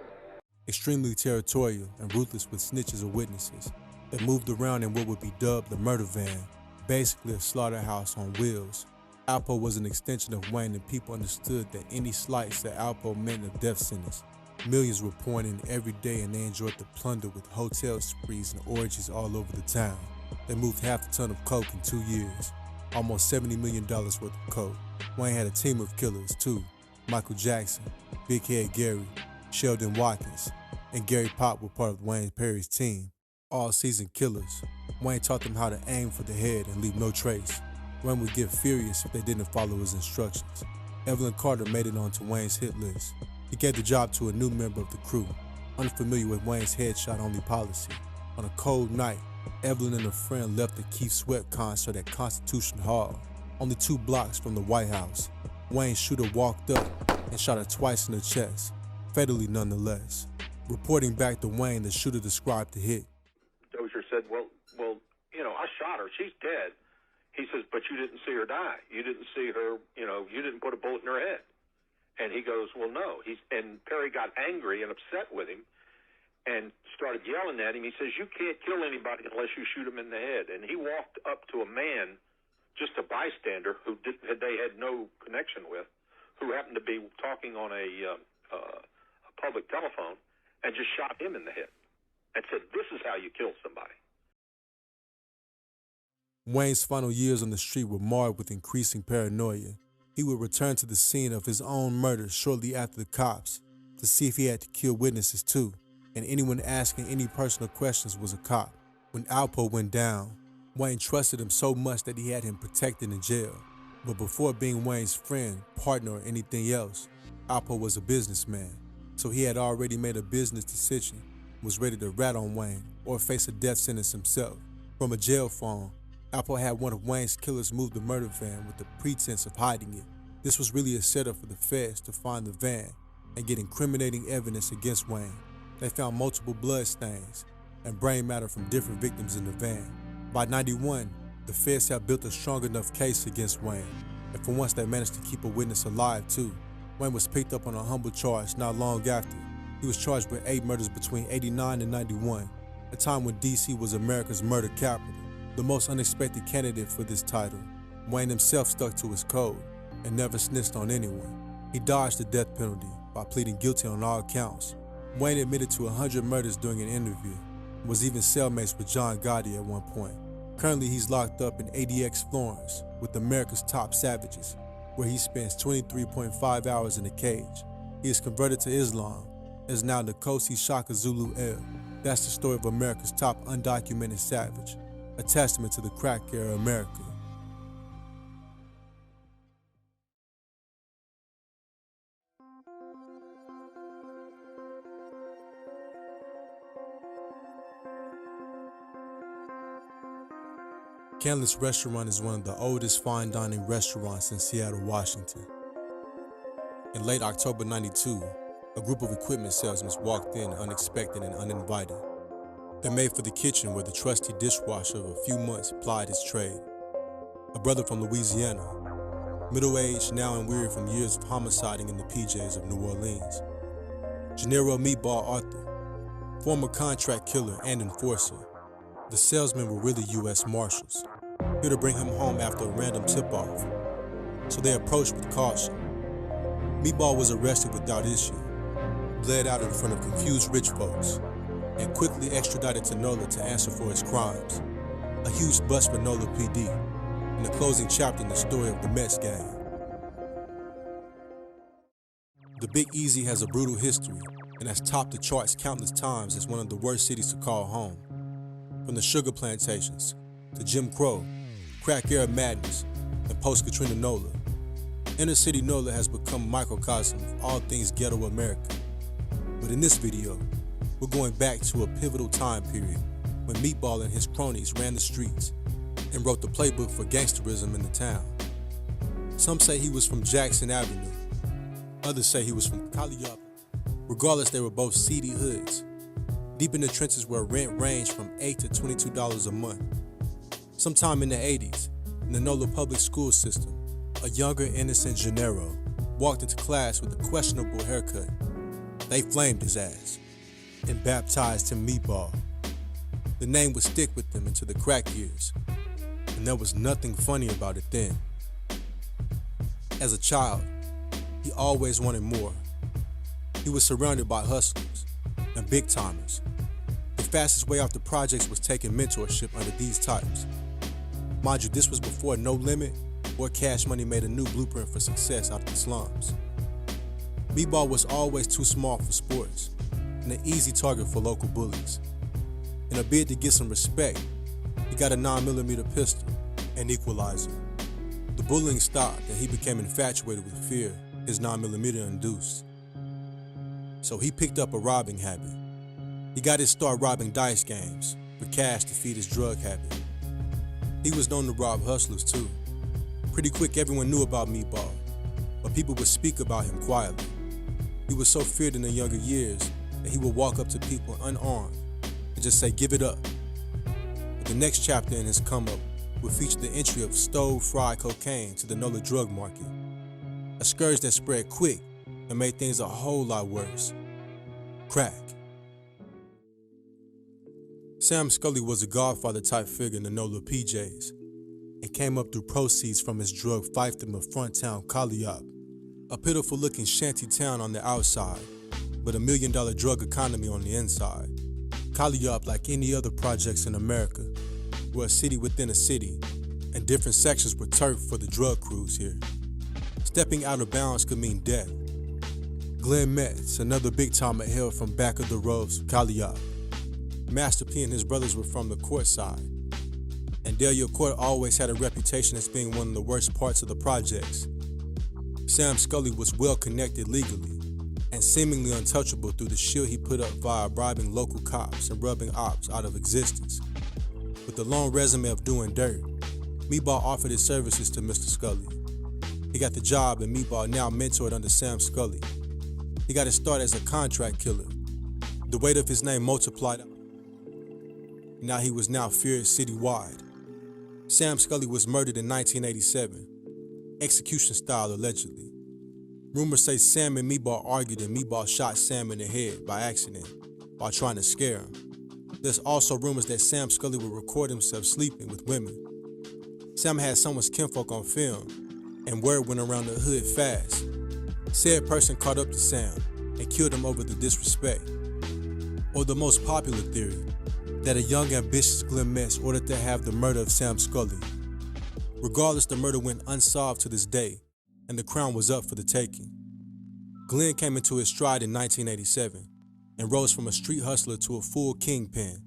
Speaker 1: Extremely territorial and ruthless with snitches or witnesses, they moved around in what would be dubbed the murder van, basically a slaughterhouse on wheels. Alpo was an extension of Wayne, and people understood that any slights to Alpo meant a death sentence. Millions were pouring in every day, and they enjoyed the plunder with hotel sprees and orgies all over the town. They moved half a ton of coke in 2 years, almost $70 million worth of coke. Wayne had a team of killers too. Michael Jackson, Big Head Gary, Sheldon Watkins, and Gary Pop were part of Wayne Perry's team. All seasoned killers. Wayne taught them how to aim for the head and leave no trace. Wayne would get furious if they didn't follow his instructions. Evelyn Carter made it onto Wayne's hit list. He gave the job to a new member of the crew, unfamiliar with Wayne's headshot-only policy. On a cold night, Evelyn and a friend left the Keith Sweat concert at Constitution Hall, only 2 blocks from the White House. Wayne's shooter walked up and shot her twice in the chest, fatally nonetheless. Reporting back to Wayne, the shooter described the hit.
Speaker 12: Dozier said, well, I shot her. She's dead. He says, but you didn't see her die. You didn't see her, you didn't put a bullet in her head. And he goes, well, no. And Perry got angry and upset with him and started yelling at him. He says, you can't kill anybody unless you shoot him in the head. And he walked up to a man, just a bystander, who they had no connection with, who happened to be talking on a public telephone, and just shot him in the head and said, this is how you kill somebody.
Speaker 1: Wayne's final years on the street were marred with increasing paranoia. He would return to the scene of his own murder shortly after the cops to see if he had to kill witnesses too, and anyone asking any personal questions was a cop. When Alpo went down, Wayne trusted him so much that he had him protected in jail. But before being Wayne's friend, partner, or anything else, Alpo was a businessman, so he had already made a business decision, was ready to rat on Wayne or face a death sentence himself. From a jail phone, Alpo had one of Wayne's killers move the murder van with the pretense of hiding it. This was really a setup for the feds to find the van and get incriminating evidence against Wayne. They found multiple blood stains and brain matter from different victims in the van. By '91, the feds had built a strong enough case against Wayne, and for once they managed to keep a witness alive too. Wayne was picked up on a humble charge not long after. He was charged with 8 murders between '89 and '91, a time when D.C. was America's murder capital. The most unexpected candidate for this title, Wayne himself stuck to his code and never snitched on anyone. He dodged the death penalty by pleading guilty on all counts. Wayne admitted to 100 murders during an interview and was even cellmates with John Gotti at one point. Currently, he's locked up in ADX Florence with America's top savages, where he spends 23.5 hours in a cage. He is converted to Islam and is now Nkosi Shaka Zulu El. That's the story of America's top undocumented savage, a testament to the crack era America. Candless Restaurant is one of the oldest fine dining restaurants in Seattle, Washington. In late October '92, a group of equipment salesmen walked in unexpected and uninvited. They made for the kitchen where the trusty dishwasher of a few months plied his trade. A brother from Louisiana, middle-aged, now and weary from years of homiciding in the PJs of New Orleans. Gennaro Meatball Arthur, former contract killer and enforcer. The salesmen were really U.S. Marshals, here to bring him home after a random tip-off, so they approached with caution. Meatball was arrested without issue, bled out in front of confused rich folks, and quickly extradited to NOLA to answer for his crimes. A huge bust for NOLA PD, and the closing chapter in the story of the Mets gang. The Big Easy has a brutal history and has topped the charts countless times as one of the worst cities to call home. From the sugar plantations to Jim Crow, crack era madness, and post-Katrina NOLA, inner city NOLA has become a microcosm of all things ghetto America. But in this video, we're going back to a pivotal time period when Meatball and his cronies ran the streets and wrote the playbook for gangsterism in the town. Some say he was from Jackson Avenue, others say he was from Calliope. Regardless, they were both seedy hoods, deep in the trenches where rent ranged from $8 to $22 a month. Sometime in the 80s, in the NOLA public school system, a younger, innocent Gennaro walked into class with a questionable haircut. They flamed his ass and baptized him Meatball. The name would stick with them into the crack years, and there was nothing funny about it then. As a child, he always wanted more. He was surrounded by hustlers and big timers. The fastest way off the projects was taking mentorship under these types. Mind you, this was before No Limit or Cash Money made a new blueprint for success out of the slums. Meatball was always too small for sports and an easy target for local bullies. In a bid to get some respect, he got a 9mm pistol and equalizer. The bullying stopped and he became infatuated with fear his 9mm induced. So he picked up a robbing habit. He got his start robbing dice games for cash to feed his drug habit. He was known to rob hustlers too. Pretty quick everyone knew about Meatball, but people would speak about him quietly. He was so feared in the younger years that he would walk up to people unarmed and just say, "Give it up." But the next chapter in his come up would feature the entry of stove-fried cocaine to the NOLA drug market, a scourge that spread quick and made things a whole lot worse. Crack. Sam Scully was a godfather-type figure in the NOLA PJs and came up through proceeds from his drug fiefdom of front town Calliope, a pitiful-looking shanty town on the outside, but $1 million drug economy on the inside. Calliope, like any other projects in America, were a city within a city, and different sections were turf for the drug crews here. Stepping out of bounds could mean death. Glenn Metz, another big-timer hailed from back of the roads of Calliope. Master P and his brothers were from the court side, and Delia Court always had a reputation as being one of the worst parts of the projects. Sam Scully was well-connected legally and seemingly untouchable through the shield he put up via bribing local cops and rubbing ops out of existence. With a long resume of doing dirt, Meatball offered his services to Mr. Scully. He got the job, and Meatball now mentored under Sam Scully. He got his start as a contract killer. The weight of his name multiplied. Now he was feared citywide. Sam Scully was murdered in 1987, execution style allegedly. Rumors say Sam and Meatball argued and Meatball shot Sam in the head by accident while trying to scare him. There's also rumors that Sam Scully would record himself sleeping with women. Sam had someone's kinfolk on film, and word went around the hood fast. Said person caught up to Sam and killed him over the disrespect. Or the most popular theory, that a young, ambitious Glenn Metz ordered to have the murder of Sam Scully. Regardless, the murder went unsolved to this day, and the crown was up for the taking. Glenn came into his stride in 1987 and rose from a street hustler to a full kingpin.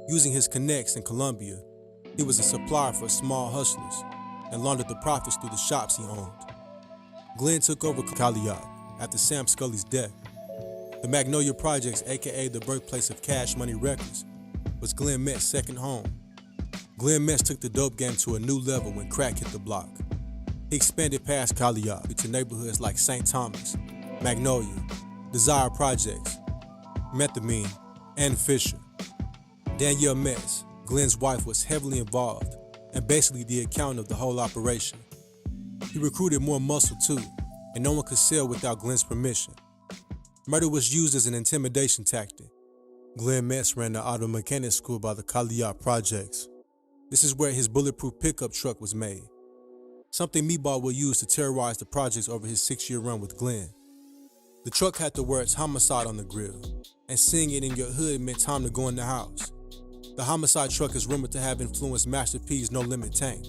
Speaker 1: Using his connects in Colombia, he was a supplier for small hustlers and laundered the profits through the shops he owned. Glenn took over Calliope after Sam Scully's death. The Magnolia Projects, aka the birthplace of Cash Money Records, was Glenn Metz's second home. Glenn Metz took the dope game to a new level when crack hit the block. He expanded past Calliope to neighborhoods like St. Thomas, Magnolia, Desire Projects, Methamine, and Fisher. Danielle Metz, Glenn's wife, was heavily involved and basically the accountant of the whole operation. He recruited more muscle too, and no one could sell without Glenn's permission. Murder was used as an intimidation tactic. Glenn Metz ran the auto mechanic school by the Calliope Projects. This is where his bulletproof pickup truck was made, something Meatball will use to terrorize the projects over his 6-year run with Glenn. The truck had the words homicide on the grill, and seeing it in your hood meant time to go in the house. The homicide truck is rumored to have influenced Master P's No Limit tank.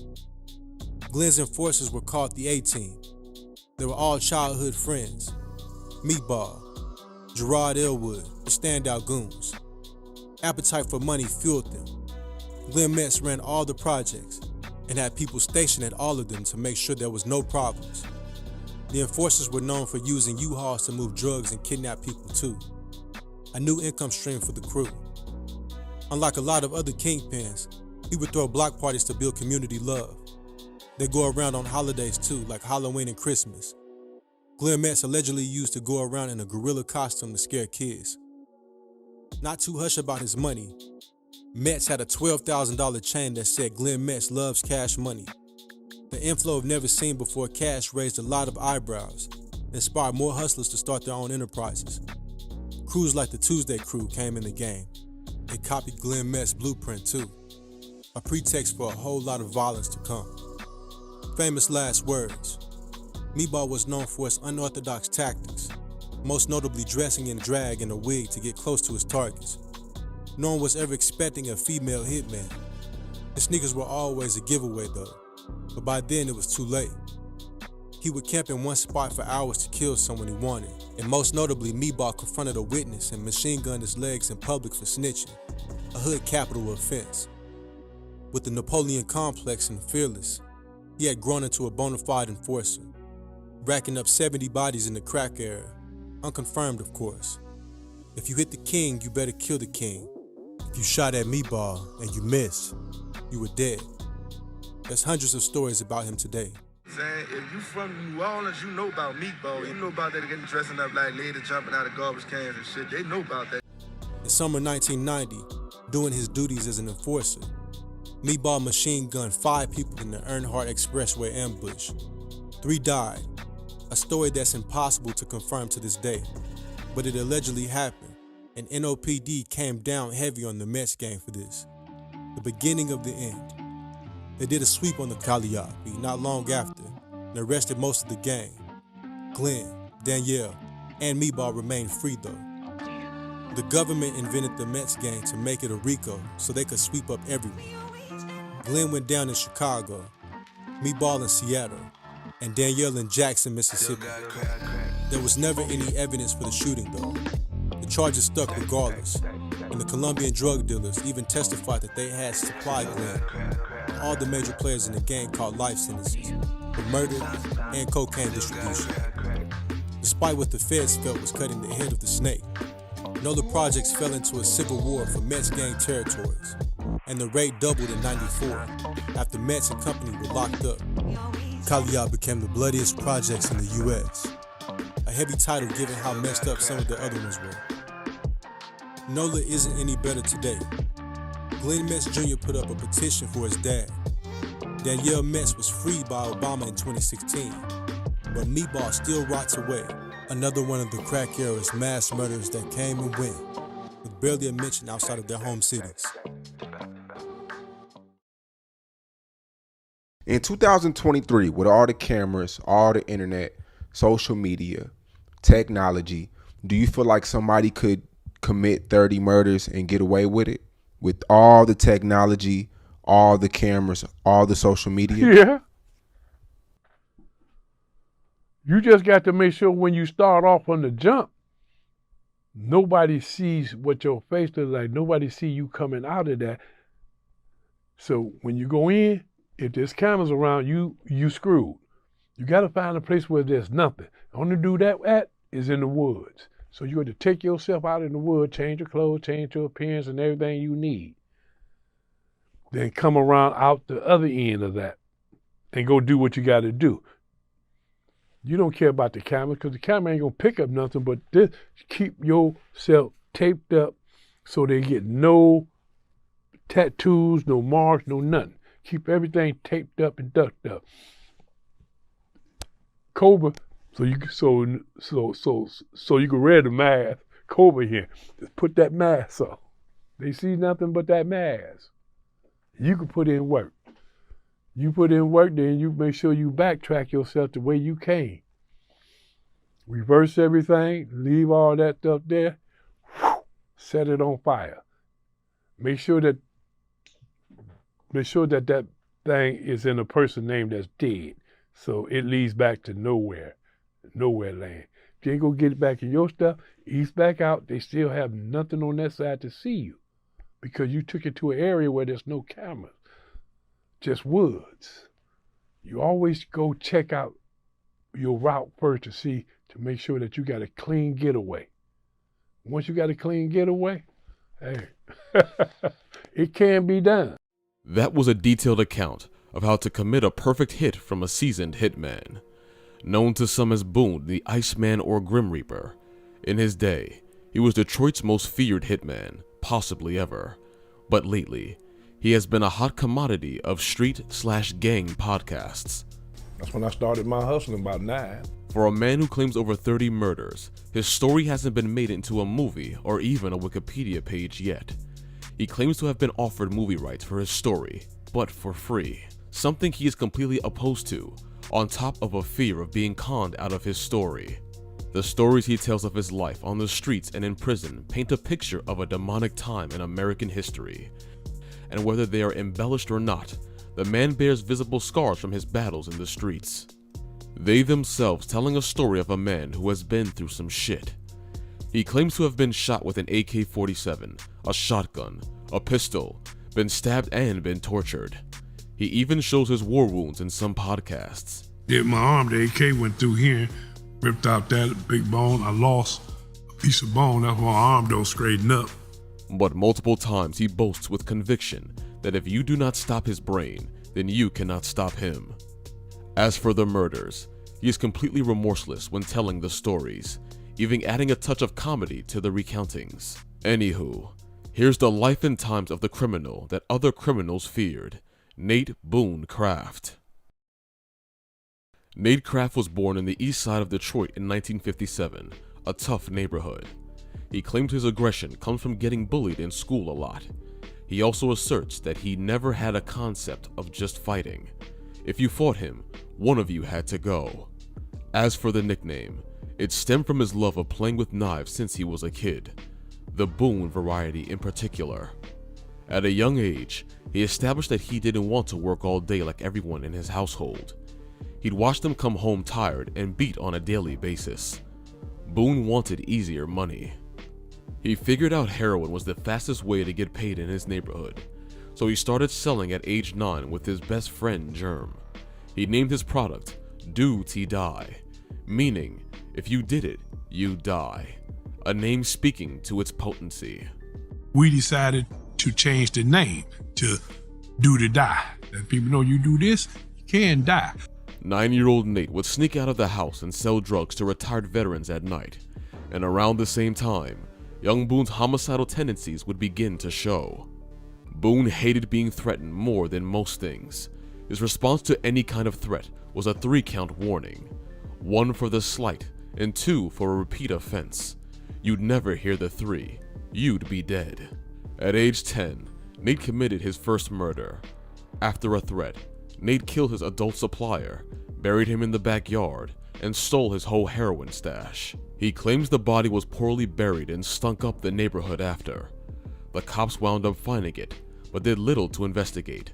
Speaker 1: Glenn's enforcers were called the A-Team. They were all childhood friends. Meatball, Gerard Elwood, the standout goons. Appetite for money fueled them. Glenn Metz ran all the projects and had people stationed at all of them to make sure there was no problems. The enforcers were known for using U-Hauls to move drugs and kidnap people too. A new income stream for the crew. Unlike a lot of other kingpins, he would throw block parties to build community love. They go around on holidays too, like Halloween and Christmas. Glenn Metz allegedly used to go around in a gorilla costume to scare kids. Not too hush about his money, Metz had a $12,000 chain that said Glenn Metz loves cash money. The inflow of never seen before cash raised a lot of eyebrows, inspired more hustlers to start their own enterprises. Crews like the Tuesday Crew came in the game. They copied Glenn Metz's blueprint too, a pretext for a whole lot of violence to come. Famous last words. Meatball was known for his unorthodox tactics, most notably dressing in drag and a wig to get close to his targets. No one was ever expecting a female hitman. His sneakers were always a giveaway though, but by then it was too late. He would camp in one spot for hours to kill someone he wanted, and most notably, Meatball confronted a witness and machine-gunned his legs in public for snitching, a hood capital offense. With the Napoleon complex and fearless, he had grown into a bona fide enforcer, racking up 70 bodies in the crack era, unconfirmed of course. If you hit the king, you better kill the king. If you shot at Meatball and you missed, you were dead. There's hundreds of stories about him today.
Speaker 10: Saying, if you from New Orleans, you know about Meatball. You know about that getting dressing up like lady jumping out of garbage cans and shit. They know about that.
Speaker 1: In summer 1990, doing his duties as an enforcer, Meatball machine-gunned 5 people in the Earnhardt Expressway ambush. 3 died, a story that's impossible to confirm to this day, but it allegedly happened, and NOPD came down heavy on the Mets gang for this. The beginning of the end. They did a sweep on the Calliope not long after and arrested most of the gang. Glenn, Danielle, and Meatball remained free though. The government invented the Mets gang to make it a RICO so they could sweep up everyone. Glenn went down in Chicago, Meatball in Seattle, and Danielle in Jackson, Mississippi. There was never any evidence for the shooting though. The charges stuck regardless, and the Colombian drug dealers even testified that they had supplied Glenn. All the major players in the gang caught life sentences for murder and cocaine distribution. Despite what the feds felt was cutting the head of the snake, NOLA projects fell into a civil war for Mets gang territories, and the rate doubled in '94 after Mets and company were locked up. Calliope became the bloodiest projects in the U.S., a heavy title given how messed up some of the other ones were. NOLA isn't any better today. Glenn Metz Jr. put up a petition for his dad. Danielle Metz was freed by Obama in 2016, but Meatball still rots away. Another one of the crack era's mass murders that came and went, with barely a mention outside of their home cities.
Speaker 16: In 2023, with all the cameras, all the internet, social media, technology, do you feel like somebody could commit 30 murders and get away with it? With all the technology, all the cameras, all the social media?
Speaker 17: Yeah. You just got to make sure when you start off on the jump, nobody sees what your face looks like. Nobody see you coming out of that. So when you go in, if there's cameras around you, you screwed. You got to find a place where there's nothing. The only do that at is in the woods. So you got to take yourself out in the woods, change your clothes, change your appearance and everything you need. Then come around out the other end of that and go do what you got to do. You don't care about the camera because the camera ain't going to pick up nothing, but this, keep yourself taped up so they get no tattoos, no marks, no nothing. Keep everything taped up and ducked up. Cobra, so you can wear the mask. Cobra here, just put that mask on. They see nothing but that mask. You can put in work. You put in work, then you make sure you backtrack yourself the way you came. Reverse everything, leave all that stuff there, set it on fire. Make sure that that thing is in a person name that's dead, so it leads back to nowhere land. If you ain't gonna get it back in your stuff, ease back out. They still have nothing on that side to see you because you took it to an area where there's no cameras, just woods. You always go check out your route first to make sure that you got a clean getaway. Once you got a clean getaway, hey, it can be done.
Speaker 18: That was a detailed account of how to commit a perfect hit from a seasoned hitman. Known to some as Boone, the Iceman or Grim Reaper. In his day, he was Detroit's most feared hitman, possibly ever. But lately, he has been a hot commodity of street/gang podcasts.
Speaker 17: That's when I started my hustling, about 9.
Speaker 18: For a man who claims over 30 murders, his story hasn't been made into a movie or even a Wikipedia page yet. He claims to have been offered movie rights for his story, but for free. Something he is completely opposed to, on top of a fear of being conned out of his story. The stories he tells of his life on the streets and in prison paint a picture of a demonic time in American history. And whether they are embellished or not, the man bears visible scars from his battles in the streets. They themselves telling a story of a man who has been through some shit. He claims to have been shot with an AK-47, a shotgun, a pistol, been stabbed and been tortured. He even shows his war wounds in some podcasts.
Speaker 19: Did my arm, the AK went through here, ripped out that big bone. I lost a piece of bone. That's why my arm don't straighten up.
Speaker 18: But multiple times he boasts with conviction that if you do not stop his brain, then you cannot stop him. As for the murders, he is completely remorseless when telling the stories, even adding a touch of comedy to the recountings. Anywho, here's the life and times of the criminal that other criminals feared, Nate Boone Craft. Nate Craft was born in the east side of Detroit in 1957, a tough neighborhood. He claimed his aggression comes from getting bullied in school a lot. He also asserts that he never had a concept of just fighting. If you fought him, one of you had to go. As for the nickname, it stemmed from his love of playing with knives since he was a kid, the Boone variety in particular. At a young age, he established that he didn't want to work all day like everyone in his household. He'd watch them come home tired and beat on a daily basis. Boone wanted easier money. He figured out heroin was the fastest way to get paid in his neighborhood, so he started selling at age 9 with his best friend Germ. He named his product Do Ti Die, meaning if you did it, you die, a name speaking to its potency.
Speaker 19: We decided to change the name to Do to Die. Let people know you do this, you can die.
Speaker 18: 9-year-old Nate would sneak out of the house and sell drugs to retired veterans at night, and around the same time, young Boone's homicidal tendencies would begin to show. Boone hated being threatened more than most things. His response to any kind of threat was a 3-count warning, 1 for the slight and 2 for a repeat offense. You'd never hear the 3, you'd be dead. At age 10, Nate committed his first murder. After a threat, Nate killed his adult supplier, buried him in the backyard, and stole his whole heroin stash. He claims the body was poorly buried and stunk up the neighborhood after. The cops wound up finding it, but did little to investigate.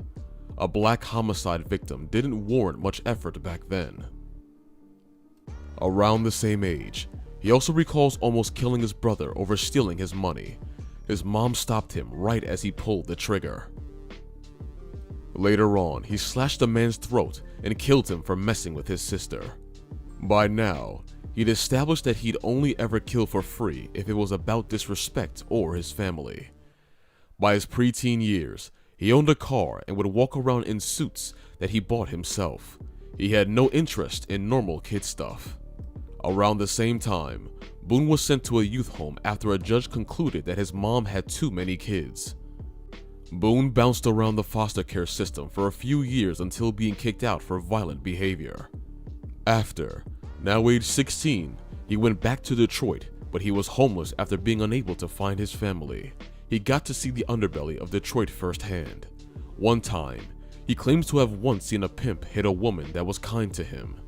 Speaker 18: A black homicide victim didn't warrant much effort back then. Around the same age, he also recalls almost killing his brother over stealing his money. His mom stopped him right as he pulled the trigger. Later on, he slashed a man's throat and killed him for messing with his sister. By now, he'd established that he'd only ever kill for free if it was about disrespect or his family. By his preteen years, he owned a car and would walk around in suits that he bought himself. He had no interest in normal kid stuff. Around the same time, Boone was sent to a youth home after a judge concluded that his mom had too many kids. Boone bounced around the foster care system for a few years until being kicked out for violent behavior. After, now age 16, he went back to Detroit, but he was homeless after being unable to find his family. He got to see the underbelly of Detroit firsthand. One time, he claims to have once seen a pimp hit a woman that was kind to him.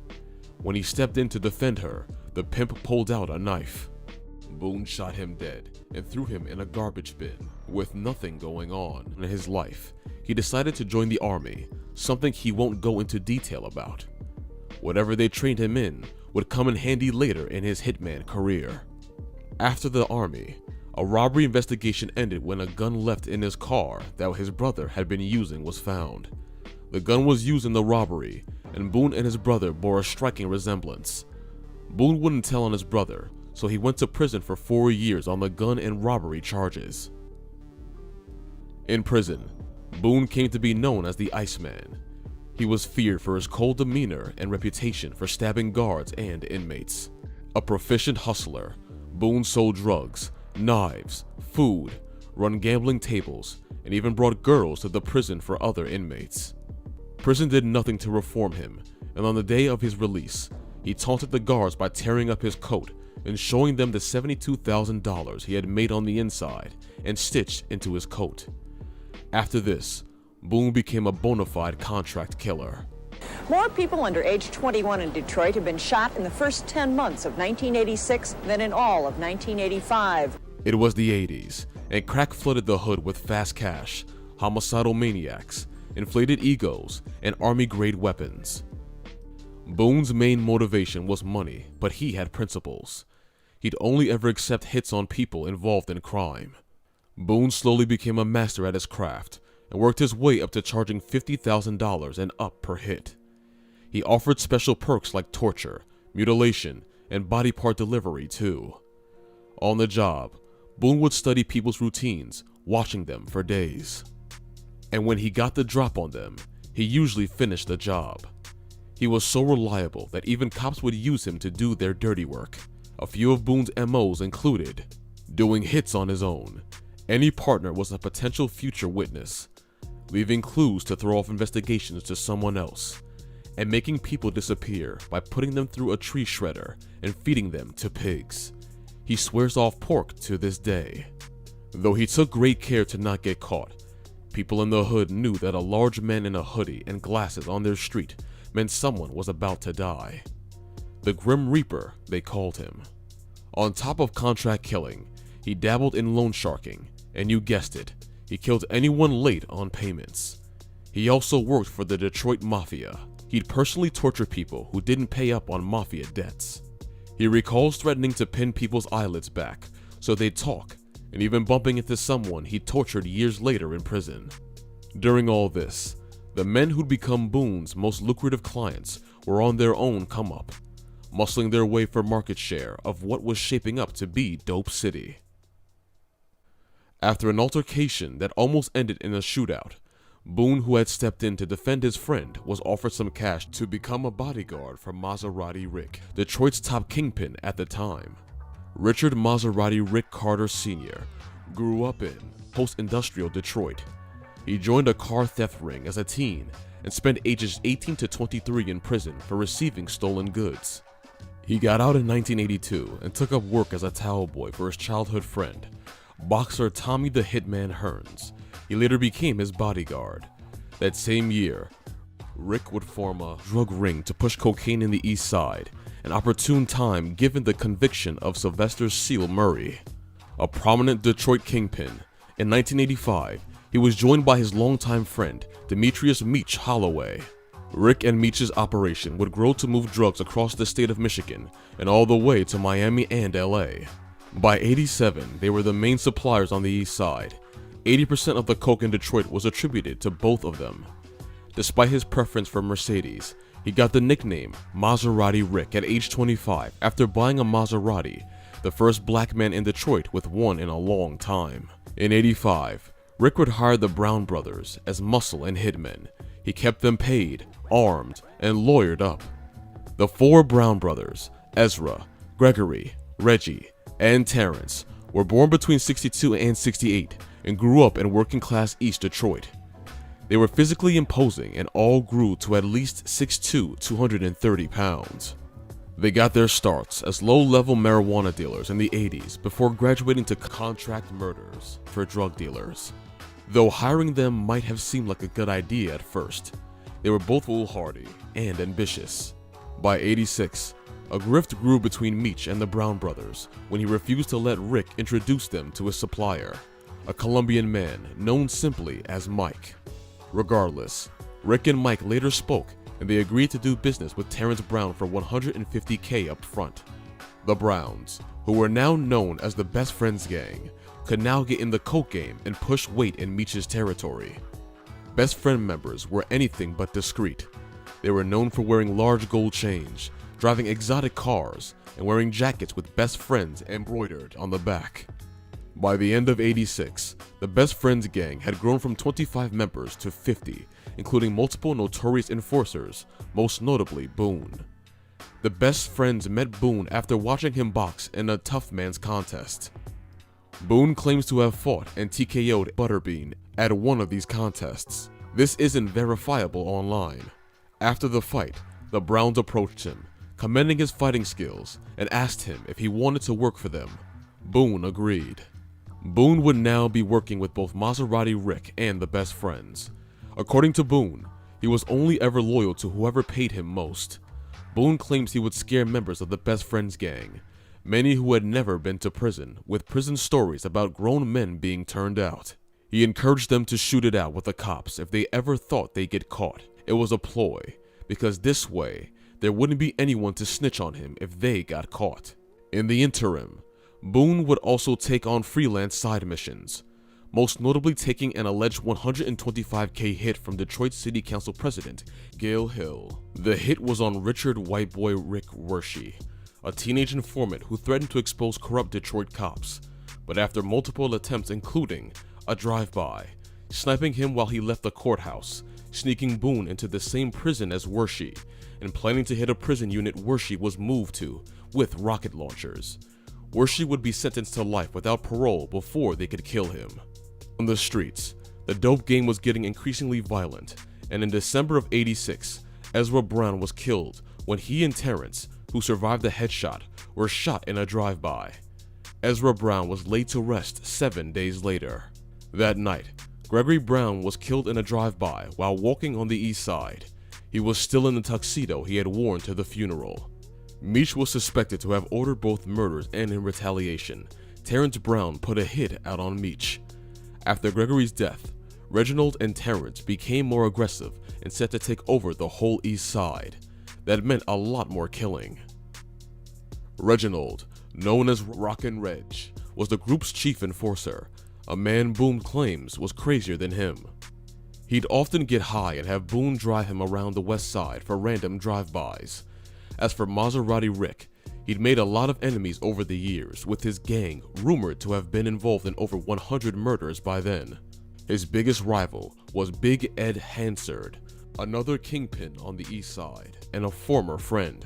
Speaker 18: When he stepped in to defend her, the pimp pulled out a knife. Boone shot him dead and threw him in a garbage bin. With nothing going on in his life, he decided to join the army, something he won't go into detail about. Whatever they trained him in would come in handy later in his hitman career. After the army, a robbery investigation ended when a gun left in his car that his brother had been using was found. The gun was used in the robbery, and Boone and his brother bore a striking resemblance. Boone wouldn't tell on his brother, so he went to prison for 4 years on the gun and robbery charges. In prison, Boone came to be known as the Iceman. He was feared for his cold demeanor and reputation for stabbing guards and inmates. A proficient hustler, Boone sold drugs, knives, food, run gambling tables, and even brought girls to the prison for other inmates. Prison did nothing to reform him, and on the day of his release, he taunted the guards by tearing up his coat and showing them the $72,000 he had made on the inside and stitched into his coat. After this, Boone became a bona fide contract killer.
Speaker 20: More people under age 21 in Detroit have been shot in the first 10 months of 1986 than in all of 1985.
Speaker 18: It was the 80s, and crack flooded the hood with fast cash, homicidal maniacs, inflated egos, and army-grade weapons. Boone's main motivation was money, but he had principles. He'd only ever accept hits on people involved in crime. Boone slowly became a master at his craft and worked his way up to charging $50,000 and up per hit. He offered special perks like torture, mutilation, and body part delivery too. On the job, Boone would study people's routines, watching them for days. And when he got the drop on them, he usually finished the job. He was so reliable that even cops would use him to do their dirty work. A few of Boone's MOs included doing hits on his own. Any partner was a potential future witness, leaving clues to throw off investigations to someone else, and making people disappear by putting them through a tree shredder and feeding them to pigs. He swears off pork to this day. Though he took great care to not get caught, people in the hood knew that a large man in a hoodie and glasses on their street meant someone was about to die. The Grim Reaper, they called him. On top of contract killing, he dabbled in loan sharking, and you guessed it, he killed anyone late on payments. He also worked for the Detroit Mafia. He'd personally torture people who didn't pay up on Mafia debts. He recalls threatening to pin people's eyelids back so they'd talk, and even bumping into someone he tortured years later in prison. During all this, the men who'd become Boone's most lucrative clients were on their own come-up, muscling their way for market share of what was shaping up to be Dope City. After an altercation that almost ended in a shootout, Boone, who had stepped in to defend his friend, was offered some cash to become a bodyguard for Maserati Rick, Detroit's top kingpin at the time. Richard Maserati Rick Carter Sr. grew up in post-industrial Detroit. He joined a car theft ring as a teen and spent ages 18 to 23 in prison for receiving stolen goods. He got out in 1982 and took up work as a towel boy for his childhood friend, boxer Tommy the Hitman Hearns. He later became his bodyguard. That same year, Rick would form a drug ring to push cocaine in the East Side, an opportune time given the conviction of Sylvester Seal Murray, a prominent Detroit kingpin. In 1985, he was joined by his longtime friend, Demetrius Meech Holloway. Rick and Meech's operation would grow to move drugs across the state of Michigan and all the way to Miami and LA. By '87, they were the main suppliers on the East Side. 80% of the coke in Detroit was attributed to both of them. Despite his preference for Mercedes, he got the nickname Maserati Rick at age 25 after buying a Maserati, the first black man in Detroit with one in a long time. In '85, Rick would hire the Brown brothers as muscle and hitmen. He kept them paid, armed, and lawyered up. The four Brown brothers, Ezra, Gregory, Reggie, and Terrence, were born between '62 and '68 and grew up in working-class East Detroit. They were physically imposing and all grew to at least 6'2", 230 pounds. They got their starts as low-level marijuana dealers in the '80s before graduating to contract murders for drug dealers. Though hiring them might have seemed like a good idea at first, they were both foolhardy and ambitious. By '86, a grift grew between Meech and the Brown brothers when he refused to let Rick introduce them to his supplier, a Colombian man known simply as Mike. Regardless, Rick and Mike later spoke and they agreed to do business with Terrence Brown for $150K up front. The Browns, who were now known as the Best Friends Gang, could now get in the coke game and push weight in Meech's territory. Best Friend members were anything but discreet. They were known for wearing large gold chains, driving exotic cars, and wearing jackets with Best Friends embroidered on the back. By the end of '86, the Best Friends gang had grown from 25 members to 50, including multiple notorious enforcers, most notably Boone. The Best Friends met Boone after watching him box in a Tough Man's contest. Boone claims to have fought and TKO'd Butterbean at one of these contests. This isn't verifiable online. After the fight, the Browns approached him, commending his fighting skills, and asked him if he wanted to work for them. Boone agreed. Boone would now be working with both Maserati Rick and the Best Friends. According to Boone, He was only ever loyal to whoever paid him most. Boone claims he would scare members of the Best Friends gang, many who had never been to prison, with prison stories about grown men being turned out. He encouraged them to shoot it out with the cops if they ever thought they'd get caught. It was a ploy, because this way, there wouldn't be anyone to snitch on him if they got caught. In the interim, Boone would also take on freelance side missions, most notably taking an alleged $125K hit from Detroit City Council President Gail Hill. The hit was on Richard Whiteboy Rick Wershey, a teenage informant who threatened to expose corrupt Detroit cops, but after multiple attempts including a drive-by, sniping him while he left the courthouse, sneaking Boone into the same prison as Wershey, and planning to hit a prison unit Wershey was moved to with rocket launchers. Wershey would be sentenced to life without parole before they could kill him. On the streets, the dope game was getting increasingly violent, and in December of '86, Ezra Brown was killed when he and Terrence, who survived the headshot, were shot in a drive-by. Ezra Brown was laid to rest 7 days later. That night, Gregory Brown was killed in a drive-by while walking on the east side. He was still in the tuxedo he had worn to the funeral. Meach was suspected to have ordered both murders, and in retaliation, Terrence Brown put a hit out on Meach. After Gregory's death, Reginald and Terrence became more aggressive and set to take over the whole east side. That meant a lot more killing. Reginald, known as Rockin' Reg, was the group's chief enforcer, a man Boone claims was crazier than him. He'd often get high and have Boone drive him around the west side for random drive-bys. As for Maserati Rick, he'd made a lot of enemies over the years, with his gang rumored to have been involved in over 100 murders by then. His biggest rival was Big Ed Hansard, another kingpin on the east side, and a former friend.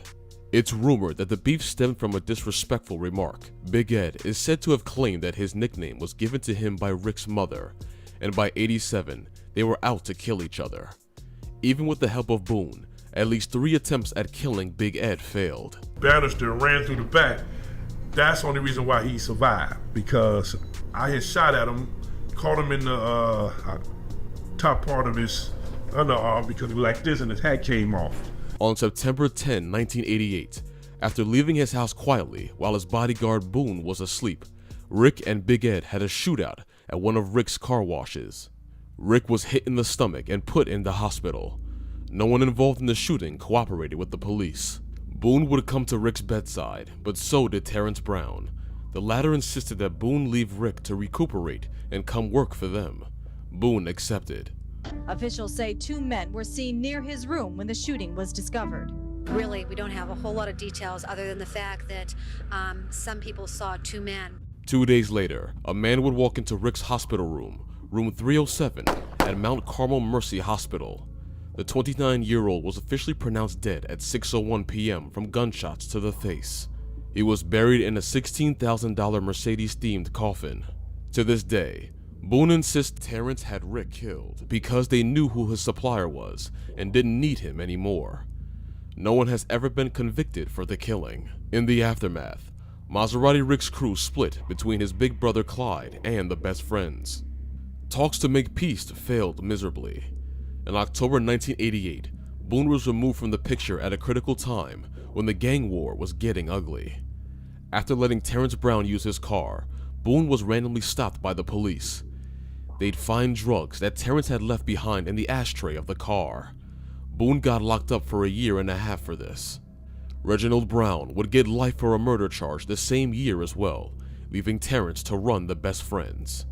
Speaker 18: It's rumored that the beef stemmed from a disrespectful remark. Big Ed is said to have claimed that his nickname was given to him by Rick's mother, and by '87, they were out to kill each other. Even with the help of Boone, at least 3 attempts at killing Big Ed failed.
Speaker 19: Bannister ran through the back. That's the only reason why he survived, because I had shot at him, caught him in the top part of his underarm because he was like this and his hat came off.
Speaker 18: On September 10, 1988, after leaving his house quietly while his bodyguard Boone was asleep, Rick and Big Ed had a shootout at one of Rick's car washes. Rick was hit in the stomach and put in the hospital. No one involved in the shooting cooperated with the police. Boone would come to Rick's bedside, but so did Terrence Brown. The latter insisted that Boone leave Rick to recuperate and come work for them. Boone accepted.
Speaker 21: Officials say 2 men were seen near his room when the shooting was discovered.
Speaker 22: Really, we don't have a whole lot of details other than the fact that some people saw 2 men.
Speaker 18: 2 days later, a man would walk into Rick's hospital room, room 307, at Mount Carmel Mercy Hospital. The 29-year-old was officially pronounced dead at 6:01 p.m. from gunshots to the face. He was buried in a $16,000 Mercedes-themed coffin. To this day, Boone insists Terrence had Rick killed because they knew who his supplier was and didn't need him anymore. No one has ever been convicted for the killing. In the aftermath, Maserati Rick's crew split between his big brother Clyde and the Best Friends. Talks to make peace failed miserably. In October 1988, Boone was removed from the picture at a critical time when the gang war was getting ugly. After letting Terrence Brown use his car, Boone was randomly stopped by the police. They'd find drugs that Terrence had left behind in the ashtray of the car. Boone got locked up for 1.5 years for this. Reginald Brown would get life for a murder charge the same year as well, leaving Terrence to run the Best Friends.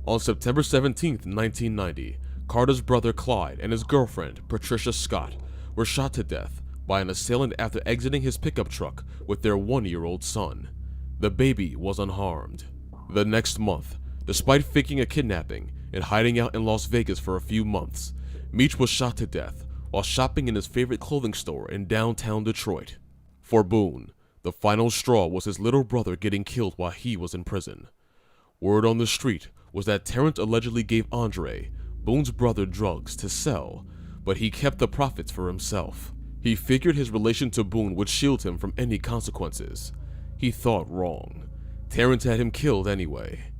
Speaker 18: On September 17, 1990, Carter's brother Clyde and his girlfriend, Patricia Scott, were shot to death by an assailant after exiting his pickup truck with their 1-year-old son. The baby was unharmed. The next month, despite faking a kidnapping and hiding out in Las Vegas for a few months, Meach was shot to death while shopping in his favorite clothing store in downtown Detroit. For Boone, the final straw was his little brother getting killed while he was in prison. Word on the street was that Terrence allegedly gave Andre, Boone's brother, drugs to sell, but he kept the profits for himself. He figured his relation to Boone would shield him from any consequences. He thought wrong. Terrence had him killed anyway.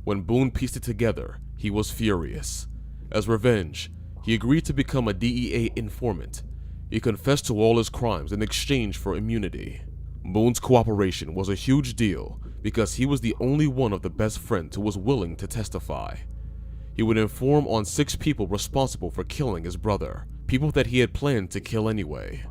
Speaker 18: When Boone pieced it together, he was furious. As revenge, He agreed to become a DEA informant. He confessed to all his crimes in exchange for immunity. Boone's cooperation was a huge deal because he was the only one of the best friends who was willing to testify. He would inform on 6 people responsible for killing his brother, people that he had planned to kill anyway.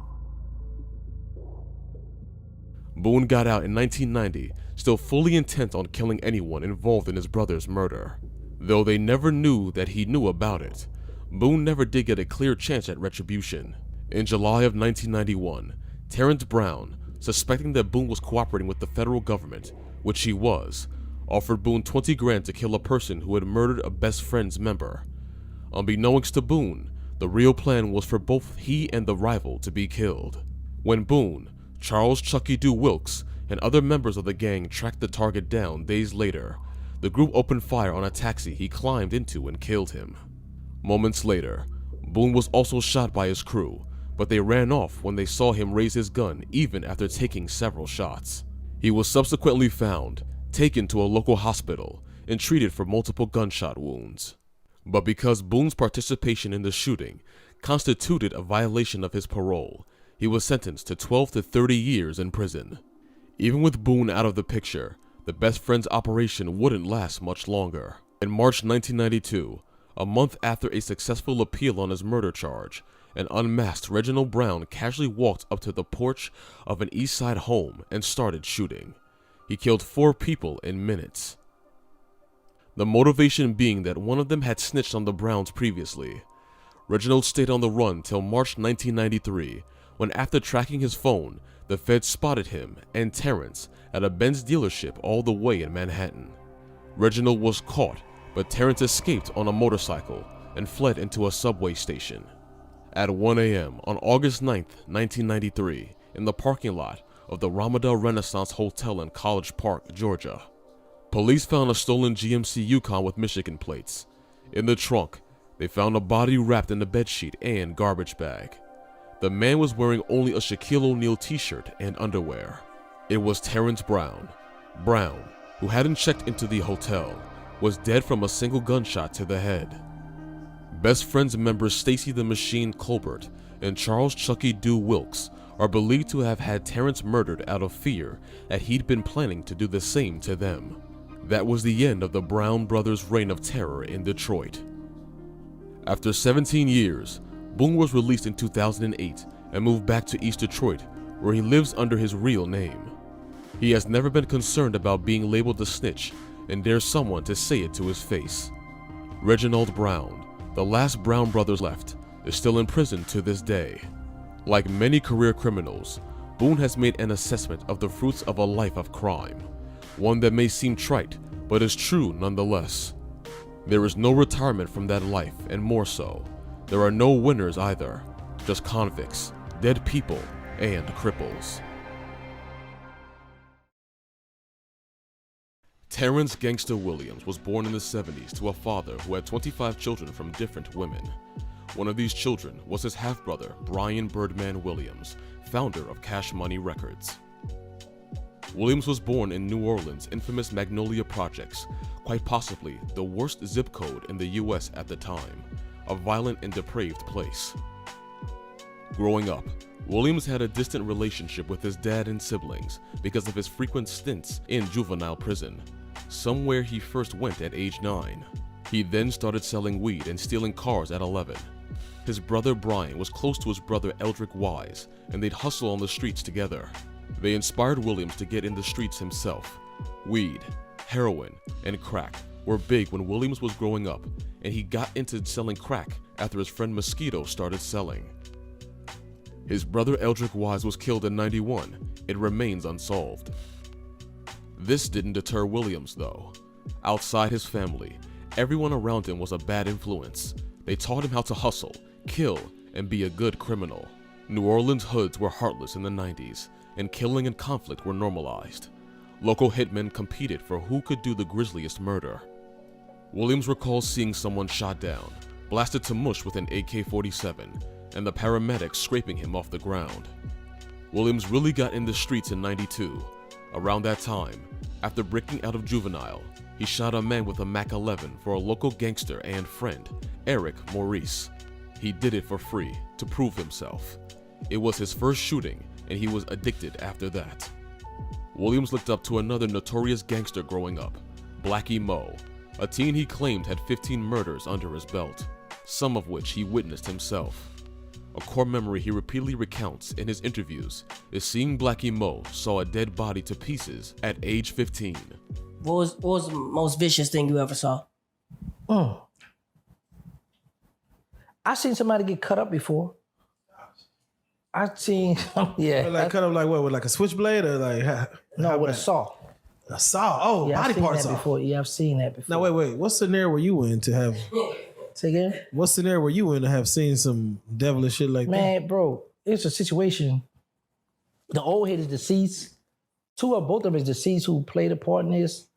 Speaker 18: Boone got out in 1990, still fully intent on killing anyone involved in his brother's murder. Though they never knew that he knew about it, Boone never did get a clear chance at retribution. In July of 1991, Terrence Brown, suspecting that Boone was cooperating with the federal government, which he was, offered Boone 20 grand to kill a person who had murdered a best friend's member. Unbeknownst to Boone, the real plan was for both he and the rival to be killed. When Boone, Charles Chucky Doo Wilkes, and other members of the gang tracked the target down days later, the group opened fire on a taxi he climbed into and killed him. Moments later, Boone was also shot by his crew, but they ran off when they saw him raise his gun even after taking several shots. He was subsequently found, taken to a local hospital, and treated for multiple gunshot wounds. But because Boone's participation in the shooting constituted a violation of his parole, he was sentenced to 12 to 30 years in prison. Even with Boone out of the picture, the Best Friends operation wouldn't last much longer. In March 1992, a month after a successful appeal on his murder charge, an unmasked Reginald Brown casually walked up to the porch of an East Side home and started shooting. He killed 4 people in minutes. The motivation being that one of them had snitched on the Browns previously. Reginald stayed on the run till March 1993, when after tracking his phone, the feds spotted him and Terrence at a Benz dealership all the way in Manhattan. Reginald was caught, but Terrence escaped on a motorcycle and fled into a subway station. At 1 a.m. on August 9th, 1993, in the parking lot of the Ramada Renaissance Hotel in College Park, Georgia, police found a stolen GMC Yukon with Michigan plates. In the trunk, they found a body wrapped in a bedsheet and garbage bag. The man was wearing only a Shaquille O'Neal t-shirt and underwear. It was Terrence Brown. Brown, who hadn't checked into the hotel, was dead from a single gunshot to the head. Best Friends members Stacy the Machine Colbert and Charles Chucky Doo Wilkes are believed to have had Terrence murdered out of fear that he'd been planning to do the same to them. That was the end of the Brown brothers' reign of terror in Detroit. After 17 years, Boone was released in 2008 and moved back to East Detroit, where he lives under his real name. He has never been concerned about being labeled a snitch and dares someone to say it to his face. Reginald Brown, the last Brown brothers left, is still in prison to this day. Like many career criminals, Boone has made an assessment of the fruits of a life of crime, one that may seem trite, but is true nonetheless. There is no retirement from that life, and more so, there are no winners either, just convicts, dead people, and cripples. Terrence Gangster Williams was born in the 70s to a father who had 25 children from different women. One of these children was his half-brother, Brian Birdman Williams, founder of Cash Money Records. Williams was born in New Orleans' infamous Magnolia Projects, quite possibly the worst zip code in the US at the time, a violent and depraved place. Growing up, Williams had a distant relationship with his dad and siblings because of his frequent stints in juvenile prison, somewhere he first went at age 9. He then started selling weed and stealing cars at 11. His brother Brian was close to his brother Eldrick Wise, and they'd hustle on the streets together. They inspired Williams to get in the streets himself. Weed, heroin, and crack were big when Williams was growing up, and he got into selling crack after his friend Mosquito started selling. His brother Eldrick Wise was killed in '91. It remains unsolved. This didn't deter Williams, though. Outside his family, everyone around him was a bad influence. They taught him how to hustle, kill, and be a good criminal. New Orleans hoods were heartless in the 90s, and killing and conflict were normalized. Local hitmen competed for who could do the grisliest murder. Williams recalls seeing someone shot down, blasted to mush with an AK-47, and the paramedics scraping him off the ground. Williams really got in the streets in '92. Around that time, after breaking out of juvenile, he shot a man with a Mac 11 for a local gangster and friend, Eric Maurice. He did it for free to prove himself. It was his first shooting, and he was addicted after that. Williams looked up to another notorious gangster growing up, Blackie Moe, a teen he claimed had 15 murders under his belt, some of which he witnessed himself. A core memory he repeatedly recounts in his interviews is seeing Blackie Moe saw a dead body to pieces at age 15.
Speaker 5: What was the most vicious thing you ever saw? I seen somebody get cut up before. I seen, yeah.
Speaker 6: Like cut up like what, with like a switchblade or like?
Speaker 5: No, with a saw.
Speaker 6: A saw? Oh,
Speaker 5: yeah,
Speaker 6: body part saw.
Speaker 5: Before. Yeah, I've seen that before.
Speaker 6: Now wait. What scenario were you in to have?
Speaker 5: Say again?
Speaker 6: What scenario were you in to have seen some devilish shit like that?
Speaker 5: Man, bro, it's a situation. The old head is deceased. Both of them is deceased who played a part in this.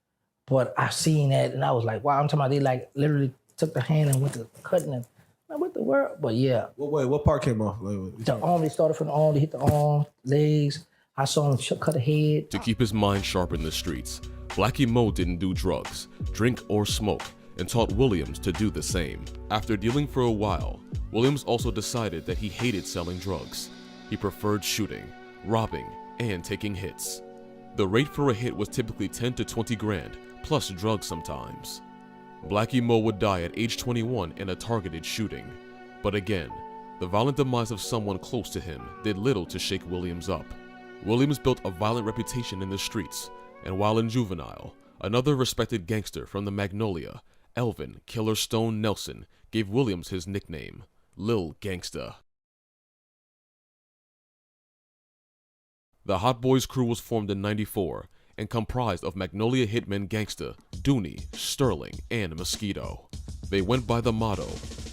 Speaker 5: But I seen that and I was like, wow, I'm talking about they like literally took the hand and went to cutting it. Like, what the world? But yeah.
Speaker 6: Well, wait, what part came off?
Speaker 5: The arm, they started from the arm, they hit the arm, legs. I saw him cut a head.
Speaker 18: To keep his mind sharp in the streets, Blackie Moe didn't do drugs, drink, or smoke, and taught Williams to do the same. After dealing for a while, Williams also decided that he hated selling drugs. He preferred shooting, robbing, and taking hits. The rate for a hit was typically 10 to 20 grand, plus drugs sometimes. Blackie Moe would die at age 21 in a targeted shooting. But again, the violent demise of someone close to him did little to shake Williams up. Williams built a violent reputation in the streets, and while in juvenile, another respected gangster from the Magnolia, Elvin Killer Stone Nelson, gave Williams his nickname, Lil Gangsta. The Hot Boys crew was formed in '94 and comprised of Magnolia hitmen Gangsta, Dooney, Sterling, and Mosquito. They went by the motto,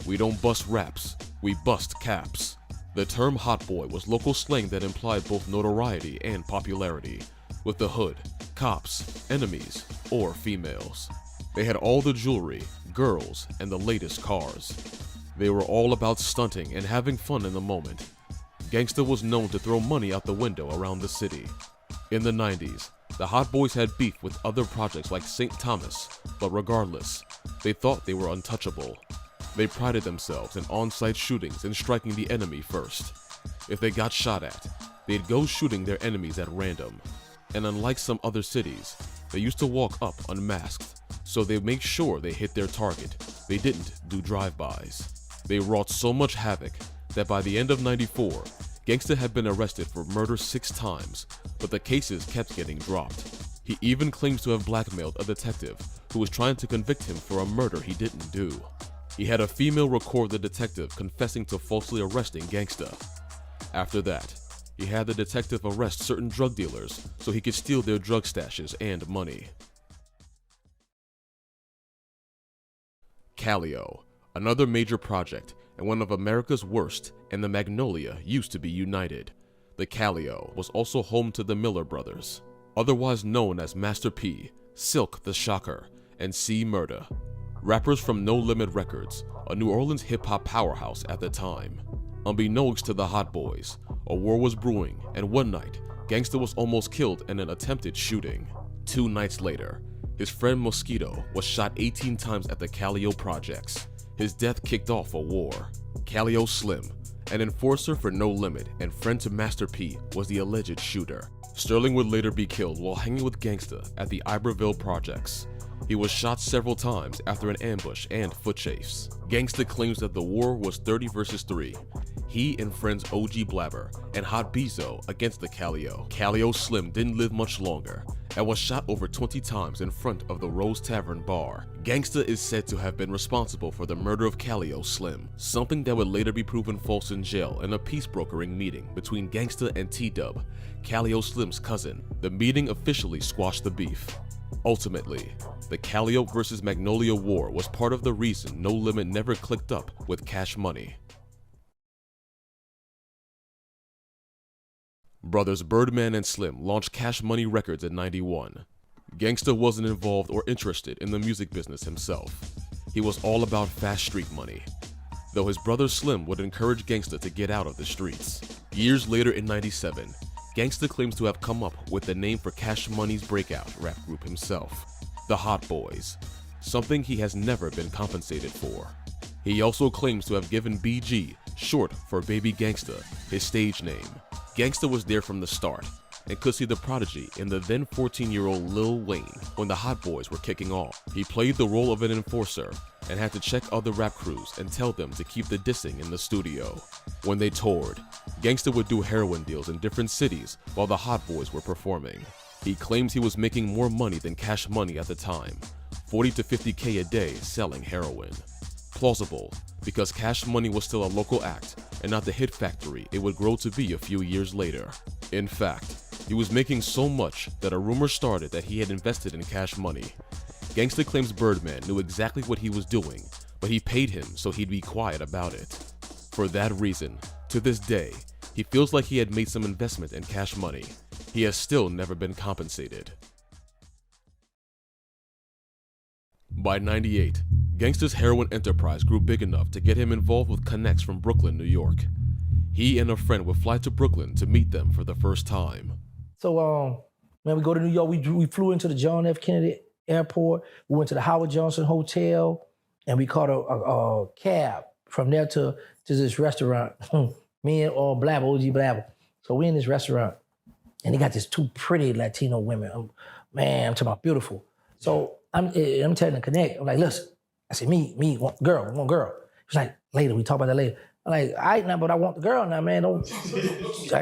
Speaker 18: "We don't bust raps, we bust caps." The term Hot Boy was local slang that implied both notoriety and popularity, with the hood, cops, enemies, or females. They had all the jewelry, girls, and the latest cars. They were all about stunting and having fun in the moment. Gangsta was known to throw money out the window around the city. In the 90s, the Hot Boys had beef with other projects like St. Thomas, but regardless, they thought they were untouchable. They prided themselves in on-site shootings and striking the enemy first. If they got shot at, they'd go shooting their enemies at random. And unlike some other cities, they used to walk up unmasked, so they'd make sure they hit their target. They didn't do drive-bys. They wrought so much havoc that by the end of '94, Gangsta had been arrested for murder 6 times, but the cases kept getting dropped. He even claims to have blackmailed a detective who was trying to convict him for a murder he didn't do. He had a female record the detective confessing to falsely arresting Gangsta. After that, he had the detective arrest certain drug dealers so he could steal their drug stashes and money. Calio, another major project and one of America's worst, and the Magnolia used to be united. The Calio was also home to the Miller brothers, otherwise known as Master P, Silk the Shocker, and C Murda, rappers from No Limit Records, a New Orleans hip-hop powerhouse at the time. Unbeknownst to the Hot Boys, a war was brewing, and one night, Gangsta was almost killed in an attempted shooting. 2 nights later, his friend Mosquito was shot 18 times at the Calio projects. His death kicked off a war. Calio Slim, an enforcer for No Limit and friend to Master P, was the alleged shooter. Sterling would later be killed while hanging with Gangsta at the Iberville projects. He was shot several times after an ambush and foot chase. Gangsta claims that the war was 30 versus 3. He and friends OG Blabber and Hot Bezo against the Calio. Calio Slim didn't live much longer and was shot over 20 times in front of the Rose Tavern bar. Gangsta is said to have been responsible for the murder of Calio Slim, something that would later be proven false in jail in a peace brokering meeting between Gangsta and T-Dub, Calio Slim's cousin. The meeting officially squashed the beef. Ultimately, the Calio versus Magnolia war was part of the reason No Limit never clicked up with Cash Money. Brothers Birdman and Slim launched Cash Money Records in '91. Gangsta wasn't involved or interested in the music business himself. He was all about fast street money, though his brother Slim would encourage Gangsta to get out of the streets. Years later in '97, Gangsta claims to have come up with the name for Cash Money's breakout rap group himself, the Hot Boys, something he has never been compensated for. He also claims to have given BG, short for Baby Gangsta, his stage name. Gangsta was there from the start and could see the prodigy in the then 14-year-old Lil Wayne when the Hot Boys were kicking off. He played the role of an enforcer and had to check other rap crews and tell them to keep the dissing in the studio. When they toured, Gangsta would do heroin deals in different cities while the Hot Boys were performing. He claims he was making more money than Cash Money at the time, 40 to 50K a day selling heroin. Plausible, because Cash Money was still a local act and not the hit factory it would grow to be a few years later. In fact, he was making so much that a rumor started that he had invested in Cash Money. Gangsta claims Birdman knew exactly what he was doing, but he paid him so he'd be quiet about it. For that reason, to this day, he feels like he had made some investment in Cash Money. He has still never been compensated. By '98, Gangsta's heroin enterprise grew big enough to get him involved with connects from Brooklyn, New York. He and a friend would fly to Brooklyn to meet them for the first time.
Speaker 5: So, man, we go to New York. We flew into the John F. Kennedy Airport. We went to the Howard Johnson Hotel, and we caught a cab from there to this restaurant. Me and Blabber, OG Blabber. So we in this restaurant, and they got these two pretty Latino women. Man, I'm talking about beautiful. So I'm telling the connect. I'm like, listen. I said, me, one girl. She's like, later, we talk about that later. I'm like, all right now, but I want the girl now, man. I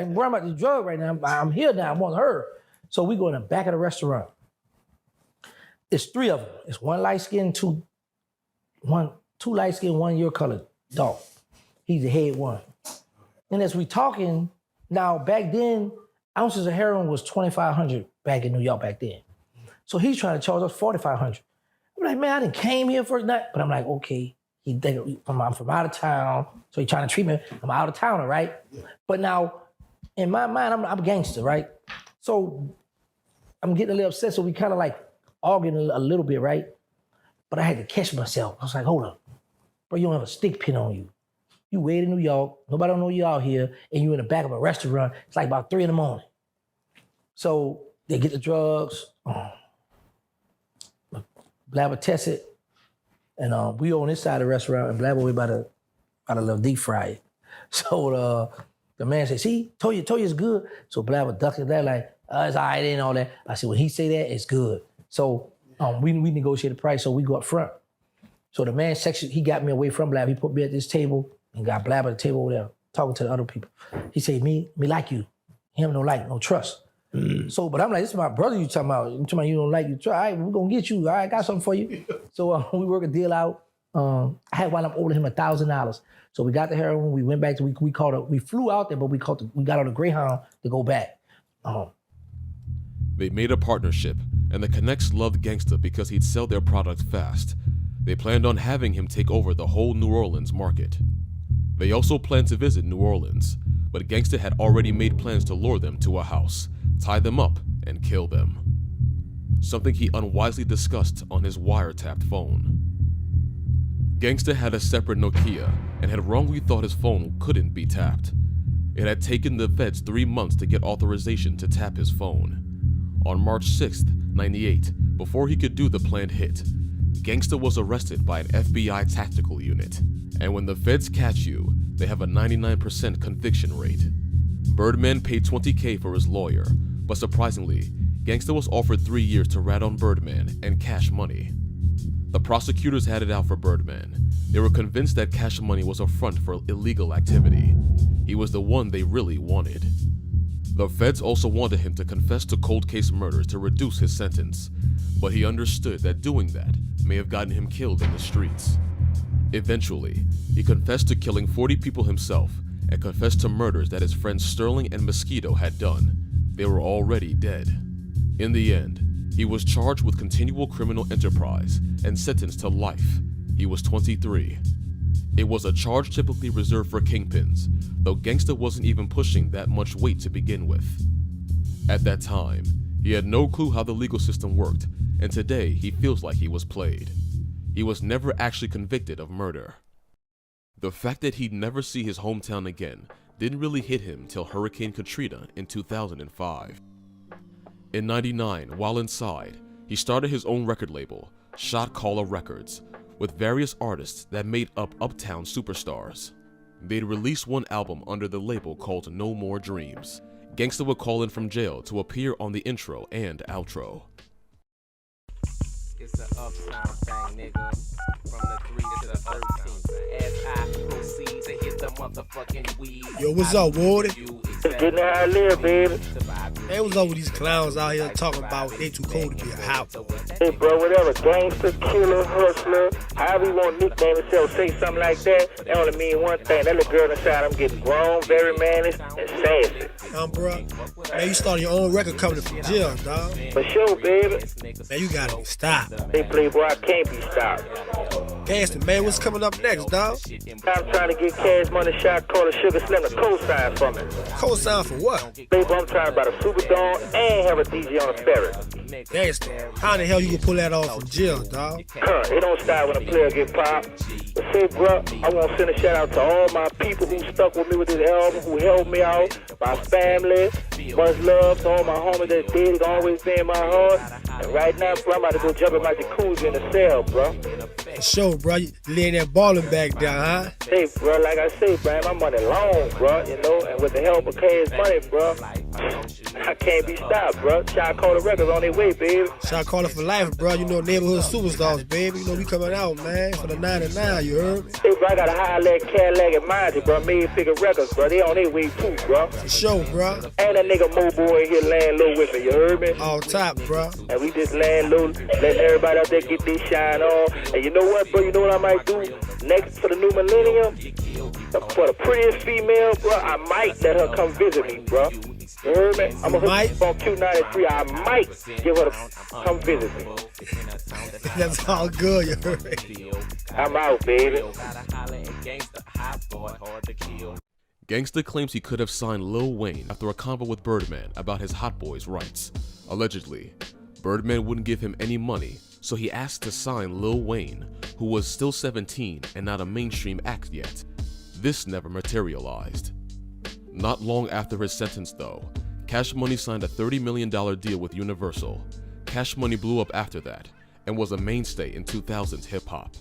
Speaker 5: ain't worrying about the drug right now. I'm here now, I want her. So we go in the back of the restaurant. It's three of them. It's one light-skinned, two light-skinned, one your colored dog. He's the head one. And as we talking, now back then, ounces of heroin was $2,500 back in New York back then. So he's trying to charge us $4,500. I'm like, man, I didn't came here for night. But I'm like, okay, I'm from out of town, so he's trying to treat me. I'm out of towner, right? But now, in my mind, I'm a gangster, right? So I'm getting a little upset, so we kind of like arguing a little bit, right? But I had to catch myself. I was like, hold up, bro, you don't have a stick pin on you. You way to New York, nobody don't know you out here, and you in the back of a restaurant. It's like about 3 a.m. So they get the drugs. Blabber tests it, and we on this side of the restaurant, and Blabber we about to little deep fry it. So the man said, see, told you it's good. So Blabber ducked it there like, it's all right, ain't all that. I said, when he say that, it's good. So we negotiate the price, so we go up front. So the man section, he got me away from Blabber. He put me at this table and got Blabber at the table over there, talking to the other people. He said, me like you. Him no like, no trust. So, but I'm like, this is my brother you talking about. I'm talking about you don't like you. All right, we're going to get you. All right, I got something for you. So we work a deal out. I had wound up owing him $1,000. So we got the heroin. We went back to, we flew out there, but we got on a Greyhound to go back.
Speaker 18: They made a partnership, and the Connects loved Gangsta because he'd sell their product fast. They planned on having him take over the whole New Orleans market. They also planned to visit New Orleans, but Gangsta had already made plans to lure them to a house, tie them up, and kill them. Something he unwisely discussed on his wiretapped phone. Gangsta had a separate Nokia and had wrongly thought his phone couldn't be tapped. It had taken the feds 3 months to get authorization to tap his phone. On March 6th, '98, before he could do the planned hit, Gangsta was arrested by an FBI tactical unit. And when the feds catch you, they have a 99% conviction rate. Birdman paid $20K for his lawyer, but surprisingly, Gangsta was offered 3 years to rat on Birdman and Cash Money. The prosecutors had it out for Birdman. They were convinced that Cash Money was a front for illegal activity. He was the one they really wanted. The feds also wanted him to confess to cold case murders to reduce his sentence, but he understood that doing that may have gotten him killed in the streets. Eventually, he confessed to killing 40 people himself and confessed to murders that his friends Sterling and Mosquito had done. They were already dead. In the end, he was charged with continual criminal enterprise and sentenced to life. He was 23. It was a charge typically reserved for kingpins, though Gangsta wasn't even pushing that much weight to begin with. At that time, he had no clue how the legal system worked, and today he feels like he was played. He was never actually convicted of murder. The fact that he'd never see his hometown again didn't really hit him till Hurricane Katrina in 2005. In '99, while inside, he started his own record label, Shot Caller Records, with various artists that made up Uptown superstars. They'd release one album under the label called No More Dreams. Gangsta would call in from jail to appear on the intro and outro.
Speaker 7: It's an uptown thing, nigga. From the 3 to the 13. As I proceed to hit the motherfucking weed.
Speaker 8: Yo, what's up, Wardy?
Speaker 9: Getting how I live, baby.
Speaker 8: Hey, what's up with these clowns out here talking about they too cold to be a house?
Speaker 9: Hey, bro, whatever. Gangster, killer, hustler, however you want to nickname yourself, say something like that. That only mean one thing. That little girl inside, I'm getting grown, very mannish, and sassy.
Speaker 8: Bro, man, you started your own record company from jail, dog.
Speaker 9: For sure, baby.
Speaker 8: Man, you gotta be stopped.
Speaker 9: Hey, Playboy, I can't be stopped.
Speaker 8: Gangsta, man, what's coming up next, dog?
Speaker 9: I'm trying to get Cash Money Shot Caller Sugar Slim to co-sign for me.
Speaker 8: Co-sign for what?
Speaker 9: Baby, I'm trying about a Superdome and have a DJ on a ferry.
Speaker 8: Gangsta, how in the hell you can pull that off from jail, dog?
Speaker 9: It don't start when a player get popped. But say, bro, I want to send a shout out to all my people who stuck with me with this album, who helped me out, my family, much love to all my homies that did always be in my heart. And right now, bro, I'm about to go jump in my jacuzzi in the cell, bro.
Speaker 8: For sure, bro. You laying that ballin' back down, huh?
Speaker 9: Hey, bro, like I say, bro, my money long, bro, you know, and with the help of Cash Money, bro, I can't be stopped, bro. Shot Caller Records on their way, baby.
Speaker 8: Shot Caller for life, bro. You know, neighborhood superstars, baby. You know, we coming out, man, for the 99, you heard me?
Speaker 9: Hey, bro, I got a high-leg Cadillac and Monty, bro. Made figure records, bro. They on their way, too, bro.
Speaker 8: For sure, bro.
Speaker 9: And that nigga Mo Boy in here laying low with me, you heard me?
Speaker 8: All top, bro.
Speaker 9: And we just laying low, letting everybody out there get this shine on. And you know what, bro? You know what I might do? Next, for the new millennium, for the prettiest female, bro, I might let her come visit me, bro. You heard me? I'm gonna hook on Q93. I might give her to come visit me.
Speaker 8: That's all good, you heard me?
Speaker 9: I'm out, baby.
Speaker 18: Gangsta claims he could have signed Lil Wayne after a convo with Birdman about his Hot Boys rights. Allegedly, Birdman wouldn't give him any money, so he asked to sign Lil Wayne, who was still 17 and not a mainstream act yet. This never materialized. Not long after his sentence though, Cash Money signed a $30 million deal with Universal. Cash Money blew up after that, and was a mainstay in 2000s hip-hop.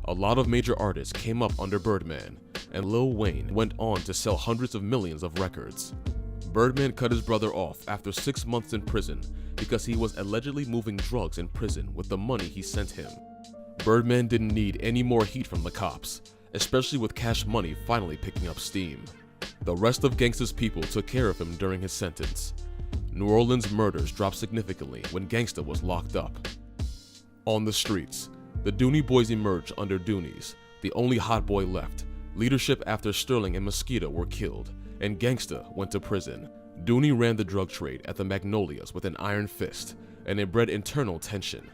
Speaker 18: A lot of major artists came up under Birdman, and Lil Wayne went on to sell hundreds of millions of records. Birdman cut his brother off after 6 months in prison because he was allegedly moving drugs in prison with the money he sent him. Birdman didn't need any more heat from the cops, especially with Cash Money finally picking up steam. The rest of Gangsta's people took care of him during his sentence. New Orleans murders dropped significantly when Gangsta was locked up. On the streets, the Dooney Boys emerged under Doonies, the only hot boy left. Leadership after Sterling and Mosquito were killed, and Gangsta went to prison. Dooney ran the drug trade at the Magnolias with an iron fist, and it bred internal tension.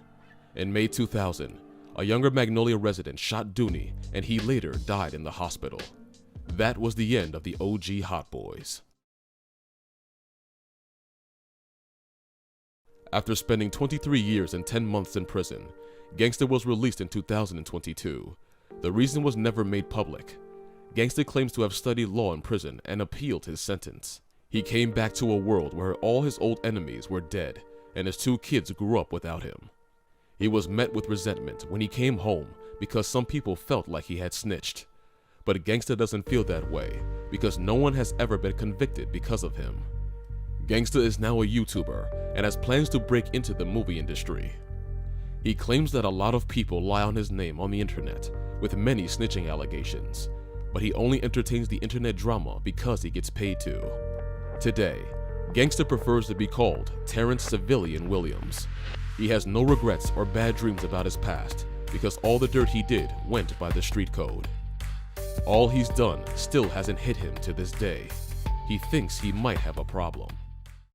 Speaker 18: In May 2000, a younger Magnolia resident shot Dooney, and he later died in the hospital. That was the end of the OG Hot Boys. After spending 23 years and 10 months in prison, Gangsta was released in 2022. The reason was never made public. Gangsta claims to have studied law in prison and appealed his sentence. He came back to a world where all his old enemies were dead, and his 2 kids grew up without him. He was met with resentment when he came home because some people felt like he had snitched. But Gangsta doesn't feel that way because no one has ever been convicted because of him. Gangsta is now a YouTuber and has plans to break into the movie industry. He claims that a lot of people lie on his name on the internet, with many snitching allegations, but he only entertains the internet drama because he gets paid to. Today, Gangsta prefers to be called Terrence Civilian Williams. He has no regrets or bad dreams about his past because all the dirt he did went by the street code. All he's done still hasn't hit him to this day. He thinks he might have a problem.